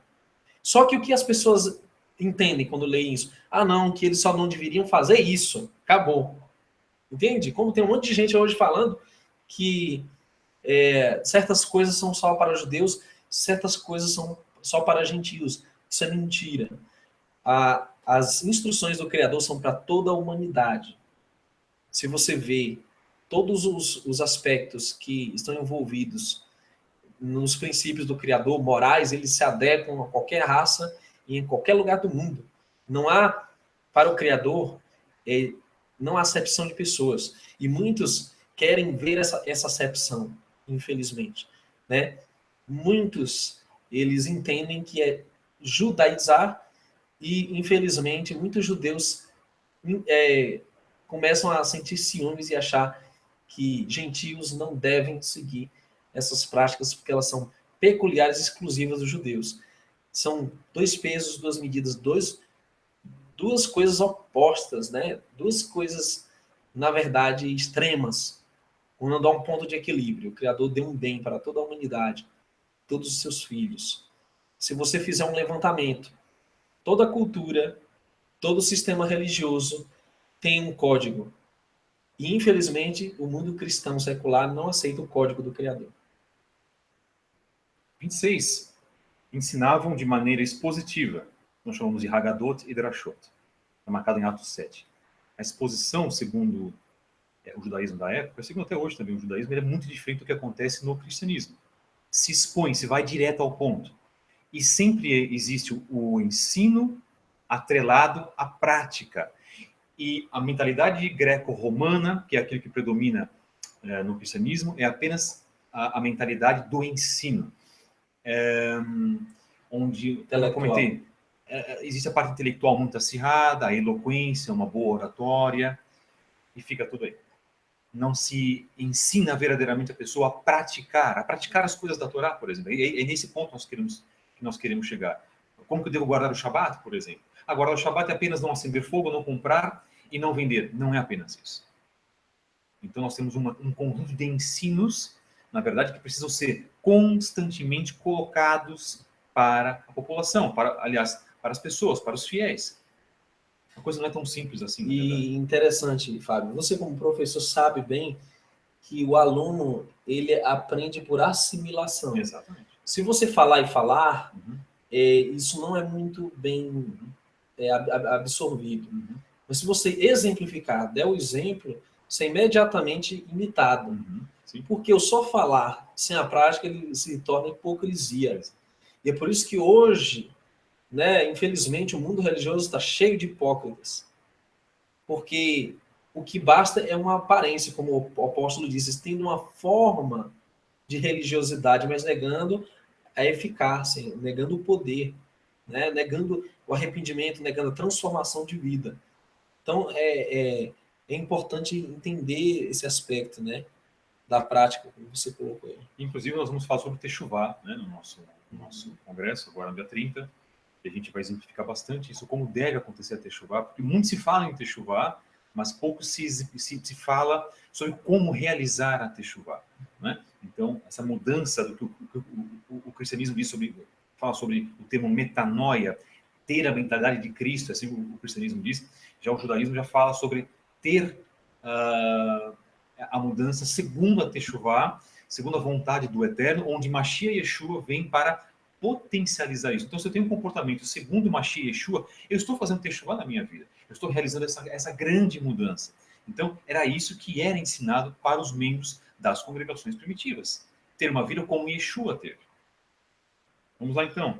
Só que o que as pessoas entendem quando leem isso? Ah, não, que eles só não deveriam fazer isso. Acabou. Entende? Como tem um monte de gente hoje falando que certas coisas são só para judeus, certas coisas são só para gentios. Isso é mentira. As instruções do Criador são para toda a humanidade. Se você vê todos os aspectos que estão envolvidos nos princípios do Criador, morais, eles se adequam a qualquer raça e em qualquer lugar do mundo. Não há, para o Criador, não há acepção de pessoas. E muitos querem ver essa acepção, infelizmente. Né? Muitos, eles entendem que é judaizar e, infelizmente, muitos judeus começam a sentir ciúmes e achar que gentios não devem seguir essas práticas porque elas são peculiares e exclusivas dos judeus. São dois pesos, duas medidas, duas coisas opostas, né? Duas coisas, na verdade, extremas. Quando há um ponto de equilíbrio, o Criador deu um bem para toda a humanidade, todos os seus filhos. Se você fizer um levantamento, toda cultura, todo sistema religioso tem um código. E, infelizmente, o mundo cristão secular não aceita o código do Criador. 26. Ensinavam de maneira expositiva. Nós chamamos de Haggadot e Drashot. Está marcado em Atos 7. A exposição, segundo o judaísmo da época, segundo até hoje também o judaísmo, ele é muito diferente do que acontece no cristianismo. Se expõe, se vai direto ao ponto. E sempre existe o ensino atrelado à prática. E a mentalidade greco-romana, que é aquilo que predomina no cristianismo, é apenas a mentalidade do ensino. Onde, como eu comentei, existe a parte intelectual muito acirrada, a eloquência, uma boa oratória, e fica tudo aí. Não se ensina verdadeiramente a pessoa a praticar as coisas da Torá, por exemplo. É nesse ponto que nós queremos chegar. Como que eu devo guardar o Shabat, por exemplo? Guardar o Shabat é apenas não acender fogo, não comprar e não vender. Não é apenas isso. Então nós temos um conjunto de ensinos, na verdade, que precisam ser constantemente colocados para a população, aliás, para as pessoas, para os fiéis. A coisa não é tão simples assim. E interessante, Fábio, você como professor sabe bem que o aluno ele aprende por assimilação. Exatamente. Se você falar e falar, isso não é muito bem absorvido. Mas se você exemplificar, der o exemplo, você é imediatamente imitado. Porque o só falar sem a prática ele se torna hipocrisia. E é por isso que hoje, né, infelizmente, o mundo religioso está cheio de hipócritas. Porque o que basta é uma aparência, como o apóstolo disse, tendo uma forma de religiosidade, mas negando a eficácia, negando o poder, né? Negando o arrependimento, negando a transformação de vida. Então, é importante entender esse aspecto, né, da prática, como você colocou aí. Inclusive, nós vamos falar sobre Techuvá, né, no nosso congresso, agora no dia 30, e a gente vai exemplificar bastante isso, como deve acontecer a Techuvá, porque muito se fala em Techuvá, mas pouco se fala sobre como realizar a Techuvá, né? Então, essa mudança do que o cristianismo diz fala sobre o termo metanoia, ter a mentalidade de Cristo, assim o cristianismo diz. Já o judaísmo já fala sobre ter a mudança segundo a Techuvá, segundo a vontade do Eterno, onde Mashiach e Yeshua vem para potencializar isso. Então, se eu tenho um comportamento segundo Mashiach e Yeshua, eu estou fazendo Techuvá na minha vida. Eu estou realizando essa grande mudança. Então, era isso que era ensinado para os membros das congregações primitivas. Ter uma vida como Yeshua teve. Vamos lá, então.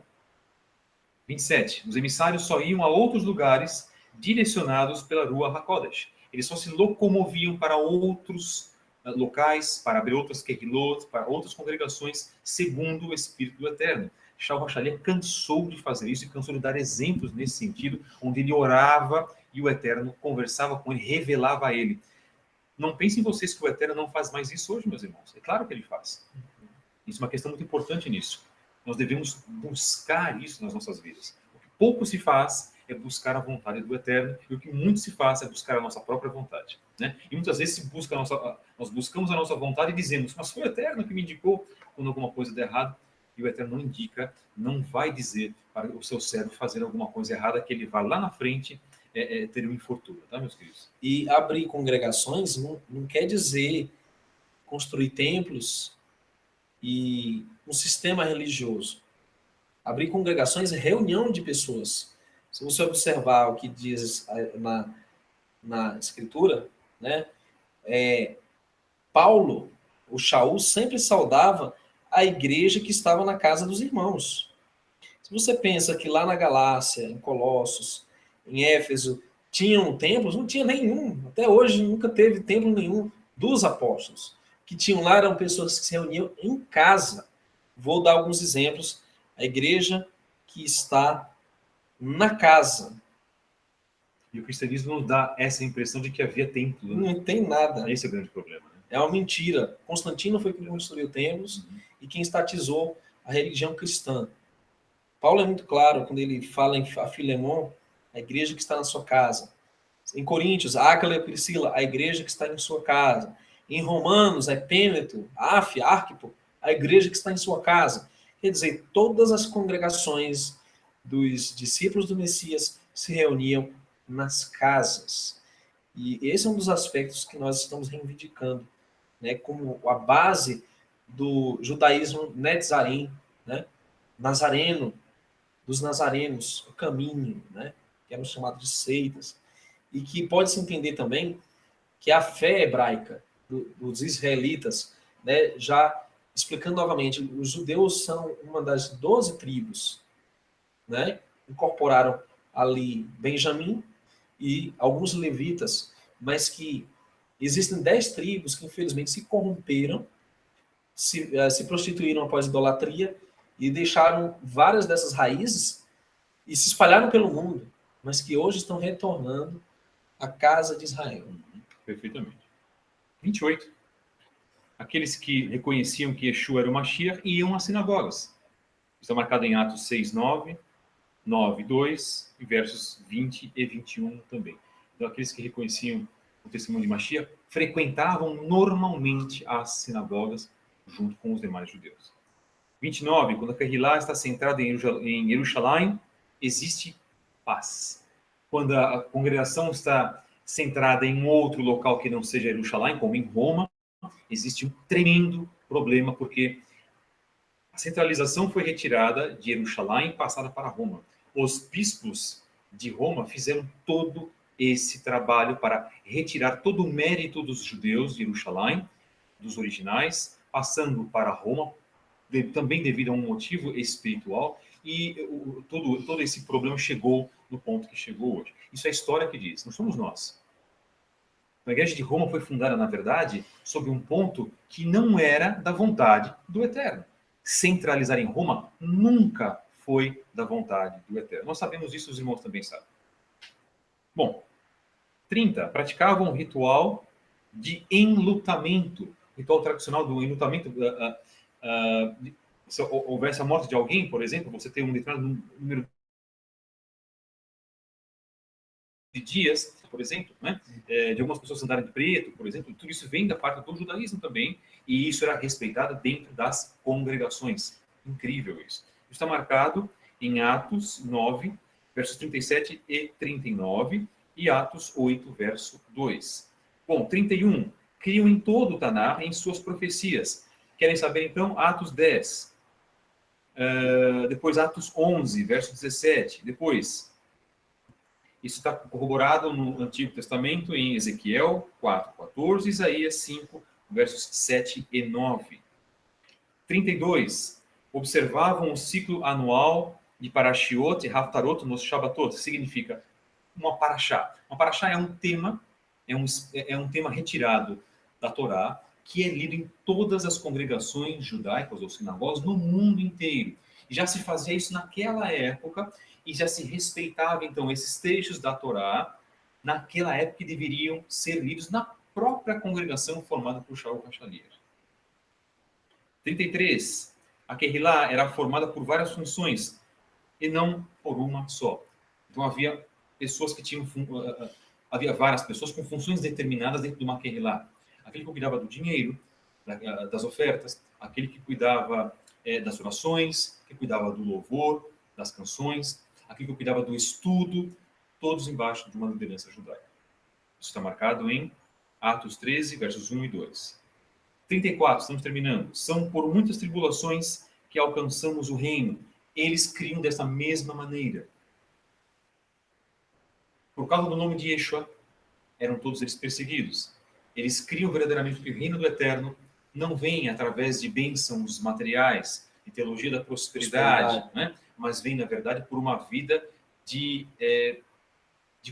27. Os emissários só iam a outros lugares direcionados pela Ruach HaKodesh. Eles só se locomoviam para outros locais, para abrir outras kehilot, para outras congregações, segundo o Espírito do Eterno. Shaul HaShalem cansou de fazer isso e cansou de dar exemplos nesse sentido, onde ele orava e o Eterno conversava com ele, revelava a ele. Não pensem vocês que o Eterno não faz mais isso hoje, meus irmãos. É claro que ele faz. Isso é uma questão muito importante nisso. Nós devemos buscar isso nas nossas vidas. O que pouco se faz é buscar a vontade do Eterno, e o que muito se faz é buscar a nossa própria vontade. Né? E muitas vezes nós buscamos a nossa vontade e dizemos, mas foi o Eterno que me indicou quando alguma coisa der errado, e o Eterno não indica, não vai dizer para o seu servo fazer alguma coisa errada, que ele vai lá na frente ter um infortúnio, tá, meus queridos? E abrir congregações não quer dizer construir templos e um sistema religioso. Abrir congregações é reunião de pessoas. Se você observar o que diz na Escritura, né, Paulo, o Shaul, sempre saudava a igreja que estava na casa dos irmãos. Se você pensa que lá na Galácia, em Colossos, em Éfeso, tinham templos, não tinha nenhum. Até hoje nunca teve templo nenhum dos apóstolos. O que tinham lá eram pessoas que se reuniam em casa. Vou dar alguns exemplos. A igreja que está na casa. E o cristianismo nos dá essa impressão de que havia templo. Né? Não tem nada. Esse é o grande problema. Né? É uma mentira. Constantino foi quem construiu templos e quem estatizou a religião cristã. Paulo é muito claro quando ele fala a Filemon, a igreja que está na sua casa. Em Coríntios, Áquila e Priscila, a igreja que está em sua casa. Em Romanos, é Pêneto, Arquipo, a igreja que está em sua casa. Quer dizer, todas as congregações dos discípulos do Messias se reuniam nas casas. E esse é um dos aspectos que nós estamos reivindicando, né, como a base do judaísmo netzarim, né, nazareno, dos nazarenos, o caminho, né, que eram chamados de seitas, e que pode-se entender também que a fé hebraica dos israelitas, né, já explicando novamente, os judeus são uma das 12 tribos, né, incorporaram ali Benjamim e alguns levitas, mas que existem 10 tribos que infelizmente se corromperam, se prostituíram após idolatria e deixaram várias dessas raízes e se espalharam pelo mundo, mas que hoje estão retornando à casa de Israel. Perfeitamente. 28. Aqueles que reconheciam que Yeshua era o Mashiach iam às sinagogas. Está marcado em Atos 6:9, 9:2 e versos 20 e 21 também. Então, aqueles que reconheciam o testemunho de Mashiach frequentavam normalmente as sinagogas junto com os demais judeus. 29. Quando a Kehilá está centrada em Jerusalém, existe paz. Quando a congregação está centrada em outro local que não seja Jerusalém, como em Roma, existe um tremendo problema, porque a centralização foi retirada de Jerusalém e passada para Roma. Os bispos de Roma fizeram todo esse trabalho para retirar todo o mérito dos judeus de Jerusalém, dos originais, passando para Roma, também devido a um motivo espiritual, e todo esse problema chegou no ponto que chegou hoje. Isso é a história que diz, não somos nós. A Igreja de Roma foi fundada, na verdade, sob um ponto que não era da vontade do Eterno. Centralizar em Roma nunca foi da vontade do Eterno. Nós sabemos disso, os irmãos também sabem. Bom, 30. Praticavam um ritual de enlutamento. O ritual tradicional do enlutamento. Se houvesse a morte de alguém, por exemplo, você tem um determinado número de dias, por exemplo, né? De algumas pessoas andarem de preto, por exemplo, tudo isso vem da parte do judaísmo também, e isso era respeitado dentro das congregações. Incrível isso. Isso está marcado em Atos 9, versos 37 e 39, e Atos 8, verso 2. Bom, 31. Criam em todo o Tanar em suas profecias. Querem saber, então, Atos 10. Depois, Atos 11, verso 17. Depois, isso está corroborado no Antigo Testamento, em Ezequiel 4:14, Isaías 5, versos 7 e 9. 32. Observavam o ciclo anual de Parashiot e Haftarot nos Shabbatot. Significa, uma paraxá? Uma paraxá é um tema, é um tema retirado da Torá, que é lido em todas as congregações judaicas ou sinagogas no mundo inteiro. E já se fazia isso naquela época, e já se respeitava, então, esses trechos da Torá, naquela época que deveriam ser lidos na própria congregação formada por Shaul HaShaliach. 33. A Kehilá era formada por várias funções, e não por uma só. Então havia pessoas que tinham... havia várias pessoas com funções determinadas dentro de uma Kehilá. Aquele que cuidava do dinheiro, das ofertas, aquele que cuidava das orações, que cuidava do louvor, das canções, aquele que cuidava do estudo, todos embaixo de uma liderança judaica. Isso está marcado em Atos 13, versos 1 e 2. 34, estamos terminando. São por muitas tribulações que alcançamos o reino. Eles criam dessa mesma maneira. Por causa do nome de Yeshua, eram todos eles perseguidos. Eles criam verdadeiramente que o reino do Eterno não vem através de bênçãos materiais, de teologia da prosperidade, né? Mas vem, na verdade, por uma vida de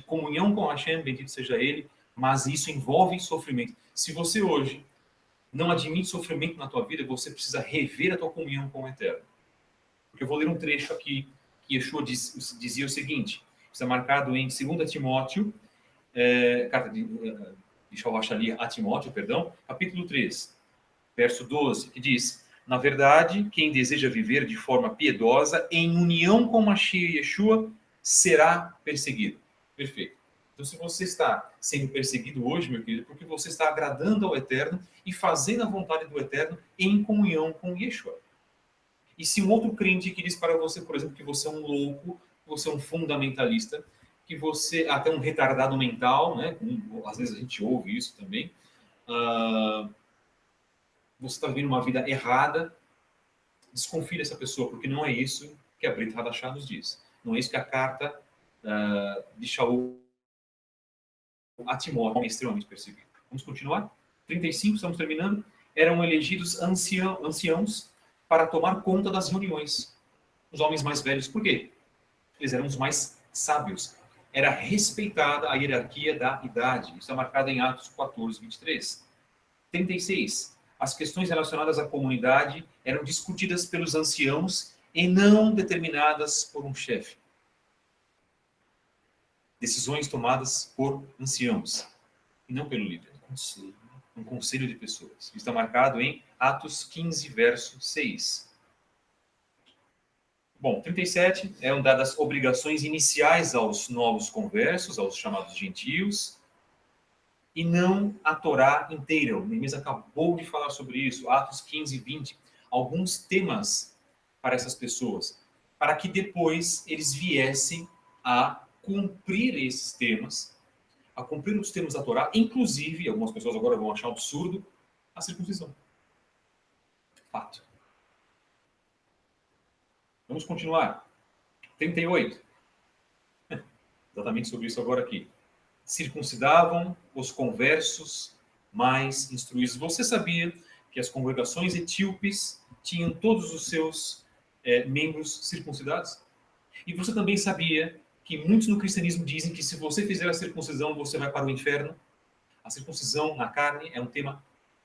comunhão com Hashem, bendito seja Ele, mas isso envolve sofrimento. Se você hoje não admite sofrimento na tua vida, você precisa rever a tua comunhão com o Eterno. Porque eu vou ler um trecho aqui que Yeshua dizia o seguinte, está marcado em 2 Timóteo, carta de Shaul HaShaliach a Timóteo, perdão, capítulo 3, verso 12, que diz: na verdade, quem deseja viver de forma piedosa, em união com Mashiach e Yeshua, será perseguido. Perfeito. Então, se você está sendo perseguido hoje, meu querido, porque você está agradando ao Eterno e fazendo a vontade do Eterno em comunhão com Yeshua. E se um outro crente que diz para você, por exemplo, que você é um louco, que você é um fundamentalista, que você até um retardado mental, né? Às vezes a gente ouve isso também, você está vivendo uma vida errada, desconfie dessa pessoa, porque não é isso que a Brit Hadashah nos diz. Não é isso que a carta de Shaul a Timóteo é extremamente perseguido. Vamos continuar? 35, estamos terminando. Eram elegidos anciãos para tomar conta das reuniões. Os homens mais velhos, por quê? Eles eram os mais sábios. Era respeitada a hierarquia da idade. Isso está marcado em Atos 14, 23. 36. As questões relacionadas à comunidade eram discutidas pelos anciãos e não determinadas por um chefe. Decisões tomadas por anciãos e não pelo líder. Um conselho de pessoas. Isso está marcado em Atos 15, verso 6. Bom, 37 eram dadas obrigações iniciais aos novos conversos, aos chamados gentios, e não a Torá inteira. O Neemias acabou de falar sobre isso, Atos 15, 20. Alguns temas para essas pessoas, para que depois eles viessem a cumprir esses temas, a cumprir os termos da Torá, inclusive, algumas pessoas agora vão achar absurdo, a circuncisão. Fato. Vamos continuar. 38. Exatamente sobre isso agora aqui. Circuncidavam os conversos mais instruídos. Você sabia que as congregações etíopes tinham todos os seus membros circuncidados? E você também sabia que muitos no cristianismo dizem que se você fizer a circuncisão, você vai para o inferno? A circuncisão na carne é um tema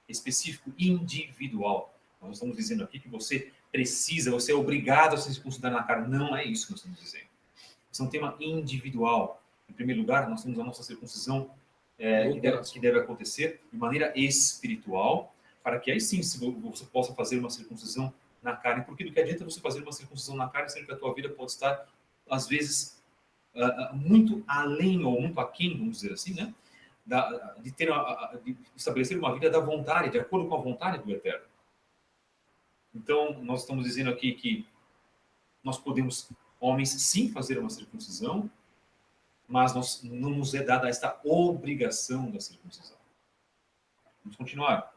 específico, individual. Nós estamos dizendo aqui que você precisa, você é obrigado a se circuncidar na carne. Não é isso que nós estamos dizendo. Isso é um tema individual. Em primeiro lugar, nós temos a nossa circuncisão que deve acontecer de maneira espiritual, para que aí sim você possa fazer uma circuncisão na carne. Porque do que adianta você fazer uma circuncisão na carne, sendo que a tua vida pode estar, às vezes, muito além ou muito aquém, vamos dizer assim, né? De estabelecer uma vida da vontade, de acordo com a vontade do Eterno. Então, nós estamos dizendo aqui que nós podemos, homens, sim, fazer uma circuncisão, mas não nos é dada esta obrigação da circuncisão. Vamos continuar.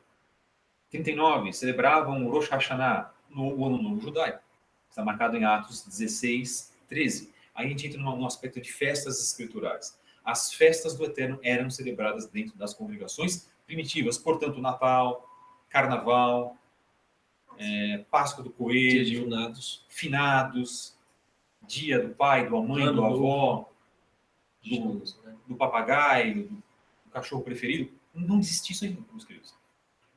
39. Celebravam o Rosh Hashanah, o Ano Novo Judaico. Está marcado em Atos 16, 13. Aí a gente entra no aspecto de festas escriturais. As festas do Eterno eram celebradas dentro das congregações primitivas. Portanto, Natal, Carnaval, Páscoa do Coelho, Dia de finados, Dia do pai, da mãe, do avô, do papagaio, do cachorro preferido. Não existia isso ainda, meus queridos.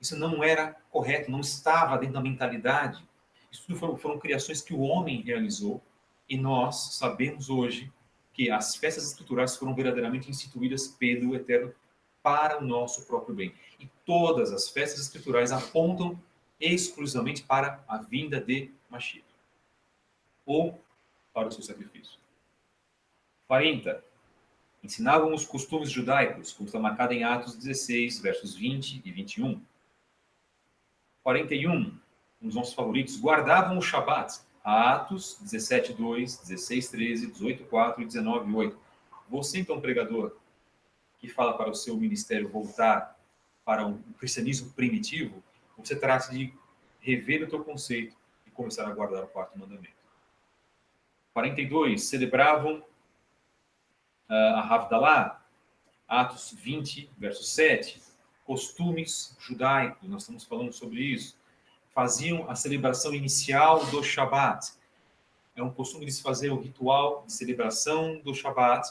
Isso não era correto, não estava dentro da mentalidade. Isso tudo foram criações que o homem realizou, e nós sabemos hoje que as festas escriturais foram verdadeiramente instituídas pelo Eterno para o nosso próprio bem. E todas as festas escriturais apontam exclusivamente para a vinda de Mashiach, ou para o seu sacrifício. 40. Ensinavam os costumes judaicos, como está marcado em Atos 16, versos 20 e 21. 41, um dos nossos favoritos, guardavam o Shabat. Atos 17, 2, 16, 13, 18, 4 e 19, 8. Você, então, pregador, que fala para o seu ministério voltar para um cristianismo primitivo, você trata de rever o teu conceito e começar a guardar o quarto mandamento. 42, celebravam a Havdalah. Atos 20, verso 7. Costumes judaicos, nós estamos falando sobre isso. Faziam a celebração inicial do Shabat. É um costume de se fazer o ritual de celebração do Shabat,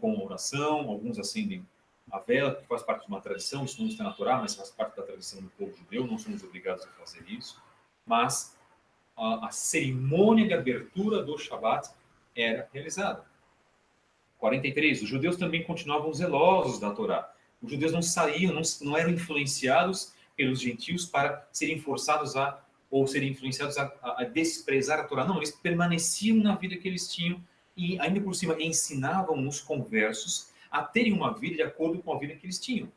com oração. Alguns acendem a vela, que faz parte de uma tradição. Isso não está na Torá, mas faz parte da tradição do povo judeu. Não somos obrigados a fazer isso. Mas a cerimônia de abertura do Shabat era realizada. 43. Os judeus também continuavam zelosos da Torá. Os judeus não saíam, não eram influenciados pelos gentios para serem forçados ou serem influenciados a desprezar a Torá. Não, eles permaneciam na vida que eles tinham e, ainda por cima, ensinavam os conversos a terem uma vida de acordo com a vida que eles tinham.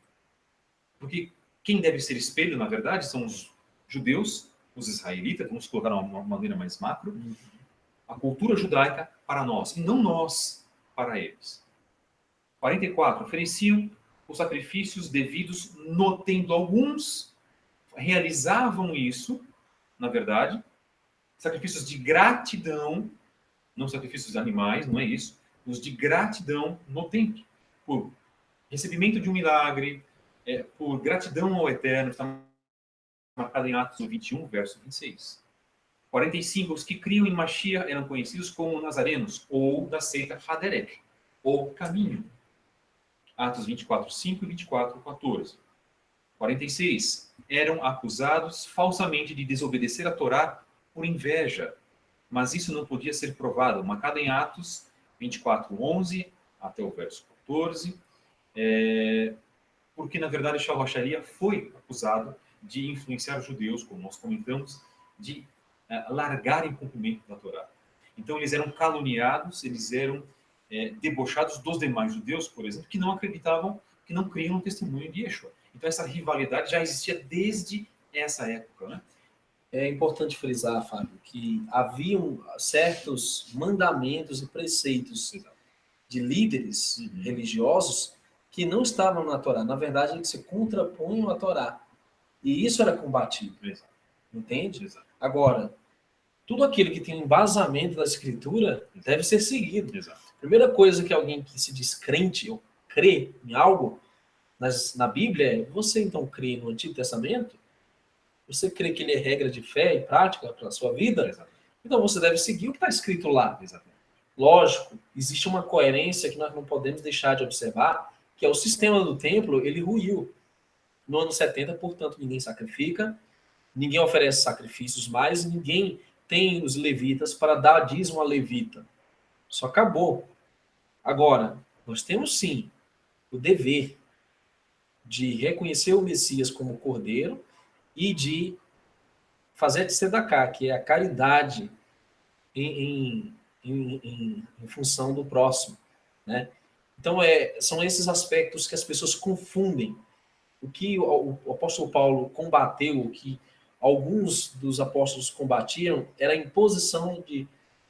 Porque quem deve ser espelho, na verdade, são os judeus, os israelitas, vamos colocar de uma maneira mais macro, a cultura judaica para nós, e não nós para eles. 44. Ofereciam os sacrifícios devidos no templo. Alguns realizavam isso, na verdade, sacrifícios de gratidão, não sacrifícios de animais, não é isso, os de gratidão no templo, por recebimento de um milagre, por gratidão ao Eterno, está marcado em Atos 21, verso 26. 45. Os que criam em Mashiach eram conhecidos como nazarenos, ou da seita Haderech, o caminho. Atos 24, 5 e 24, 14. 46. Eram acusados falsamente de desobedecer a Torá por inveja, mas isso não podia ser provado. Marcado em Atos 24, 11 até o verso 14, porque, na verdade, Shaul HaSharia foi acusado de influenciar os judeus, como nós comentamos, de largarem o cumprimento da Torá. Então, eles eram caluniados, eles eram debochados dos demais judeus, por exemplo, que não acreditavam, que não criam no testemunho de Yeshua. Então, essa rivalidade já existia desde essa época, né? É importante frisar, Fábio, que haviam certos mandamentos e preceitos de líderes religiosos que não estavam na Torá. Na verdade, eles se contrapunham à Torá. E isso era combatido. Exato. Entende? Exato. Agora, tudo aquilo que tem um embasamento da Escritura deve ser seguido. Exato. Primeira coisa que alguém que se diz crente ou crê em algo na Bíblia é: você então crê no Antigo Testamento? Você crê que ele é regra de fé e prática para a sua vida? Exato. Então você deve seguir o que está escrito lá. Exato. Lógico, existe uma coerência que nós não podemos deixar de observar, que é o sistema do templo, ele ruiu. No ano 70, portanto, ninguém sacrifica, ninguém oferece sacrifícios mais, ninguém tem os levitas para dar dízimo a levita. Isso acabou. Agora, nós temos sim o dever de reconhecer o Messias como Cordeiro e de fazer a tzedakah, que é a caridade em função do próximo, né? Então, são esses aspectos que as pessoas confundem. O que o apóstolo Paulo combateu, o que alguns dos apóstolos combatiam, era a imposição de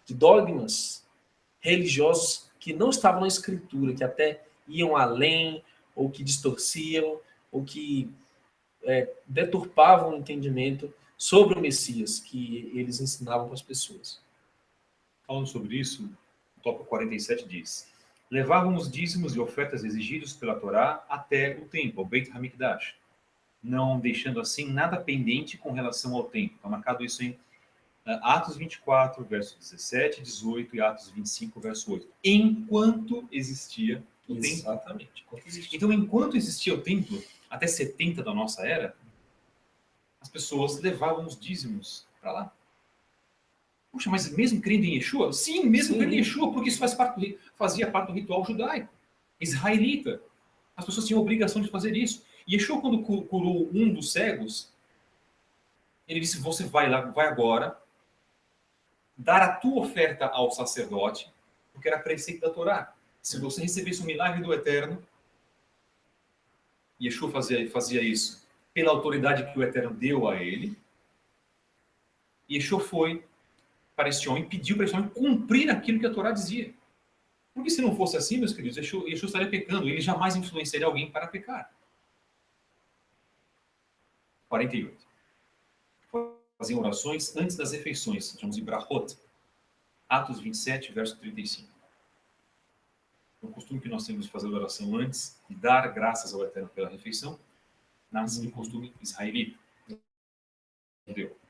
dogmas religiosos que não estavam na Escritura, que até iam além, ou que distorciam, ou que deturpavam o entendimento sobre o Messias que eles ensinavam para as pessoas. Falando sobre isso, o tópico 47 diz: levavam os dízimos e ofertas exigidos pela Torá até o templo, o Beit HaMikdash, não deixando assim nada pendente com relação ao templo. Está marcado isso em Atos 24, verso 17, 18 e Atos 25, verso 8. Enquanto existia o templo. Exatamente. Então, enquanto existia o templo, até 70 da nossa era, as pessoas levavam os dízimos para lá. Puxa, mas mesmo crendo em Yeshua? Sim, mesmo crendo em Yeshua, porque isso fazia parte do ritual judaico, israelita. As pessoas tinham a obrigação de fazer isso. E Yeshua, quando curou um dos cegos, ele disse, você vai lá, vai agora, dar a tua oferta ao sacerdote, porque era preceito da Torá. Se você recebesse o milagre do Eterno, Yeshua fazia isso pela autoridade que o Eterno deu a ele, Yeshua foi para esse homem, pediu para esse homem cumprir aquilo que a Torá dizia. Porque se não fosse assim, meus queridos, Yeshua estaria pecando, ele jamais influenciaria alguém para pecar. 48. Faziam orações antes das refeições, chamamos de brachot. Atos 27, verso 35. É um costume que nós temos de fazer oração antes e dar graças ao Eterno pela refeição, nasce do costume israelita.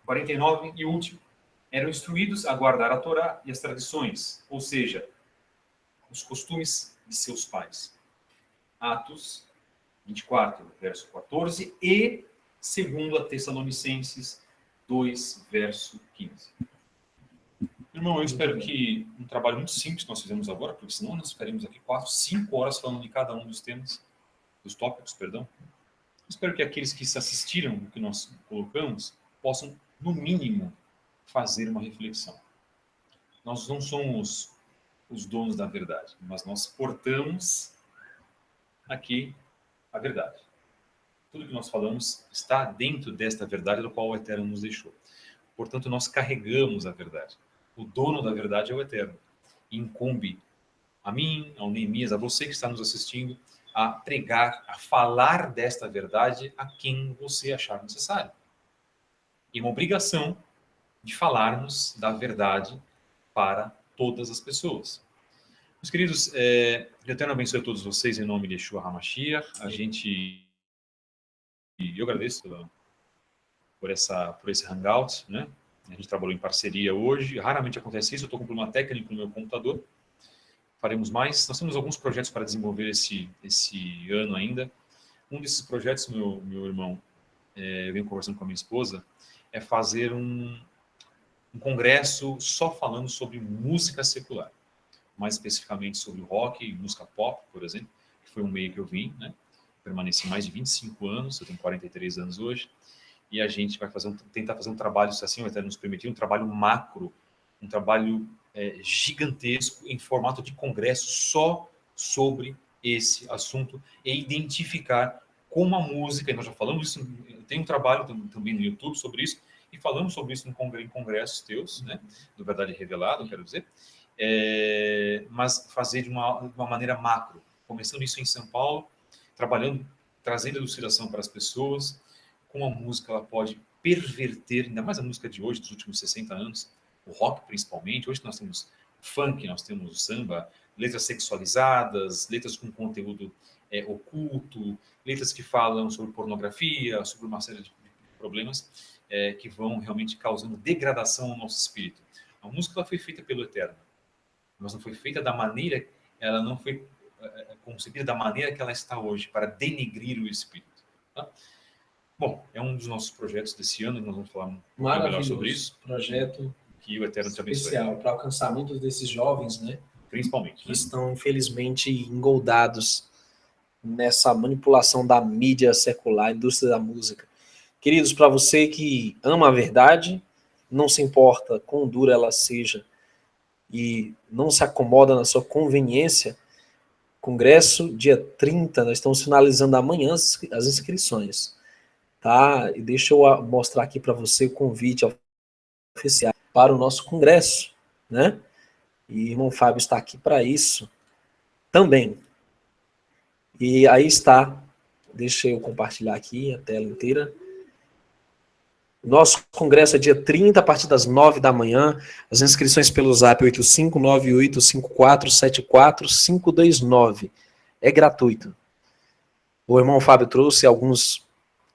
49 e último. Eram instruídos a guardar a Torá e as tradições, ou seja, os costumes de seus pais. Atos 24, verso 14 e 2 Tessalonicenses 2, verso 15. Irmão, eu espero que um trabalho muito simples que nós fizemos agora, porque senão nós ficaremos aqui 4, 5 horas falando de cada um dos temas, dos tópicos, perdão. Eu espero que aqueles que se assistiram o que nós colocamos possam, no mínimo, fazer uma reflexão. Nós não somos os donos da verdade, mas nós portamos aqui a verdade. Tudo que nós falamos está dentro desta verdade do qual o Eterno nos deixou. Portanto, nós carregamos a verdade. O dono da verdade é o Eterno. Incumbe a mim, ao Neemias, a você que está nos assistindo, a pregar, a falar desta verdade a quem você achar necessário. E uma obrigação de falarmos da verdade para todas as pessoas. Meus queridos, o Eterno abençoe a todos vocês em nome de Yeshua HaMashiach. Eu agradeço por esse hangout, né? A gente trabalhou em parceria hoje, raramente acontece isso, eu estou com um problema técnico no meu computador. Faremos mais. Nós temos alguns projetos para desenvolver esse ano ainda. Um desses projetos, meu irmão, eu venho conversando com a minha esposa, é fazer um congresso só falando sobre música secular. Mais especificamente sobre rock e música pop, por exemplo, que foi um meio que eu vim, né? Permaneci mais de 25 anos, eu tenho 43 anos hoje, e a gente vai tentar fazer um trabalho, se assim o Eterno nos permitir, um trabalho macro, um trabalho gigantesco em formato de congresso só sobre esse assunto e identificar como a música, e nós já falamos isso, tem um trabalho também no YouTube sobre isso, e falamos sobre isso em congressos teus, né, do Verdade Revelada, quero dizer, mas fazer de uma maneira macro, começando isso em São Paulo, trabalhando, trazendo elucidação para as pessoas, como a música ela pode perverter, ainda mais a música de hoje, dos últimos 60 anos, o rock principalmente. Hoje nós temos funk, nós temos o samba, letras sexualizadas, letras com conteúdo oculto, letras que falam sobre pornografia, sobre uma série de problemas que vão realmente causando degradação ao nosso espírito. A música ela foi feita pelo Eterno, mas não foi feita da maneira, ela não foi concebida da maneira que ela está hoje, para denegrir o espírito. Tá? Bom, é um dos nossos projetos desse ano, nós vamos falar um pouco melhor sobre isso. Projeto que o Eterno te abençoe. Especial para alcançar muitos desses jovens, né? Principalmente. Que estão, infelizmente, engoldados nessa manipulação da mídia secular, indústria da música. Queridos, para você que ama a verdade, não se importa quão dura ela seja e não se acomoda na sua conveniência, congresso, dia 30, nós estamos finalizando amanhã as inscrições. Tá? E deixa eu mostrar aqui para você o convite oficial para o nosso congresso, né? E o irmão Fábio está aqui para isso também. E aí está, deixa eu compartilhar aqui a tela inteira. Nosso congresso é dia 30, a partir das 9 da manhã. As inscrições pelo zap 8598547459. É gratuito. O irmão Fábio trouxe alguns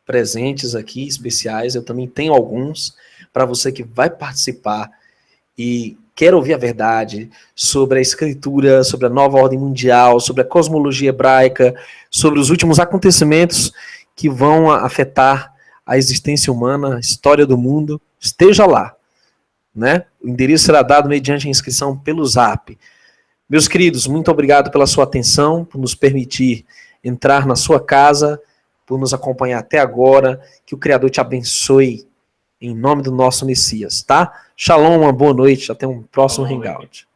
presentes aqui, especiais. Eu também tenho alguns para você que vai participar e quer ouvir a verdade sobre a Escritura, sobre a nova ordem mundial, sobre a cosmologia hebraica, sobre os últimos acontecimentos que vão afetar a existência humana, a história do mundo. Esteja lá, né? O endereço será dado mediante a inscrição pelo Zap. Meus queridos, muito obrigado pela sua atenção, por nos permitir entrar na sua casa, por nos acompanhar até agora. Que o Criador te abençoe em nome do nosso Messias, tá? Shalom, uma boa noite, até um próximo hangout.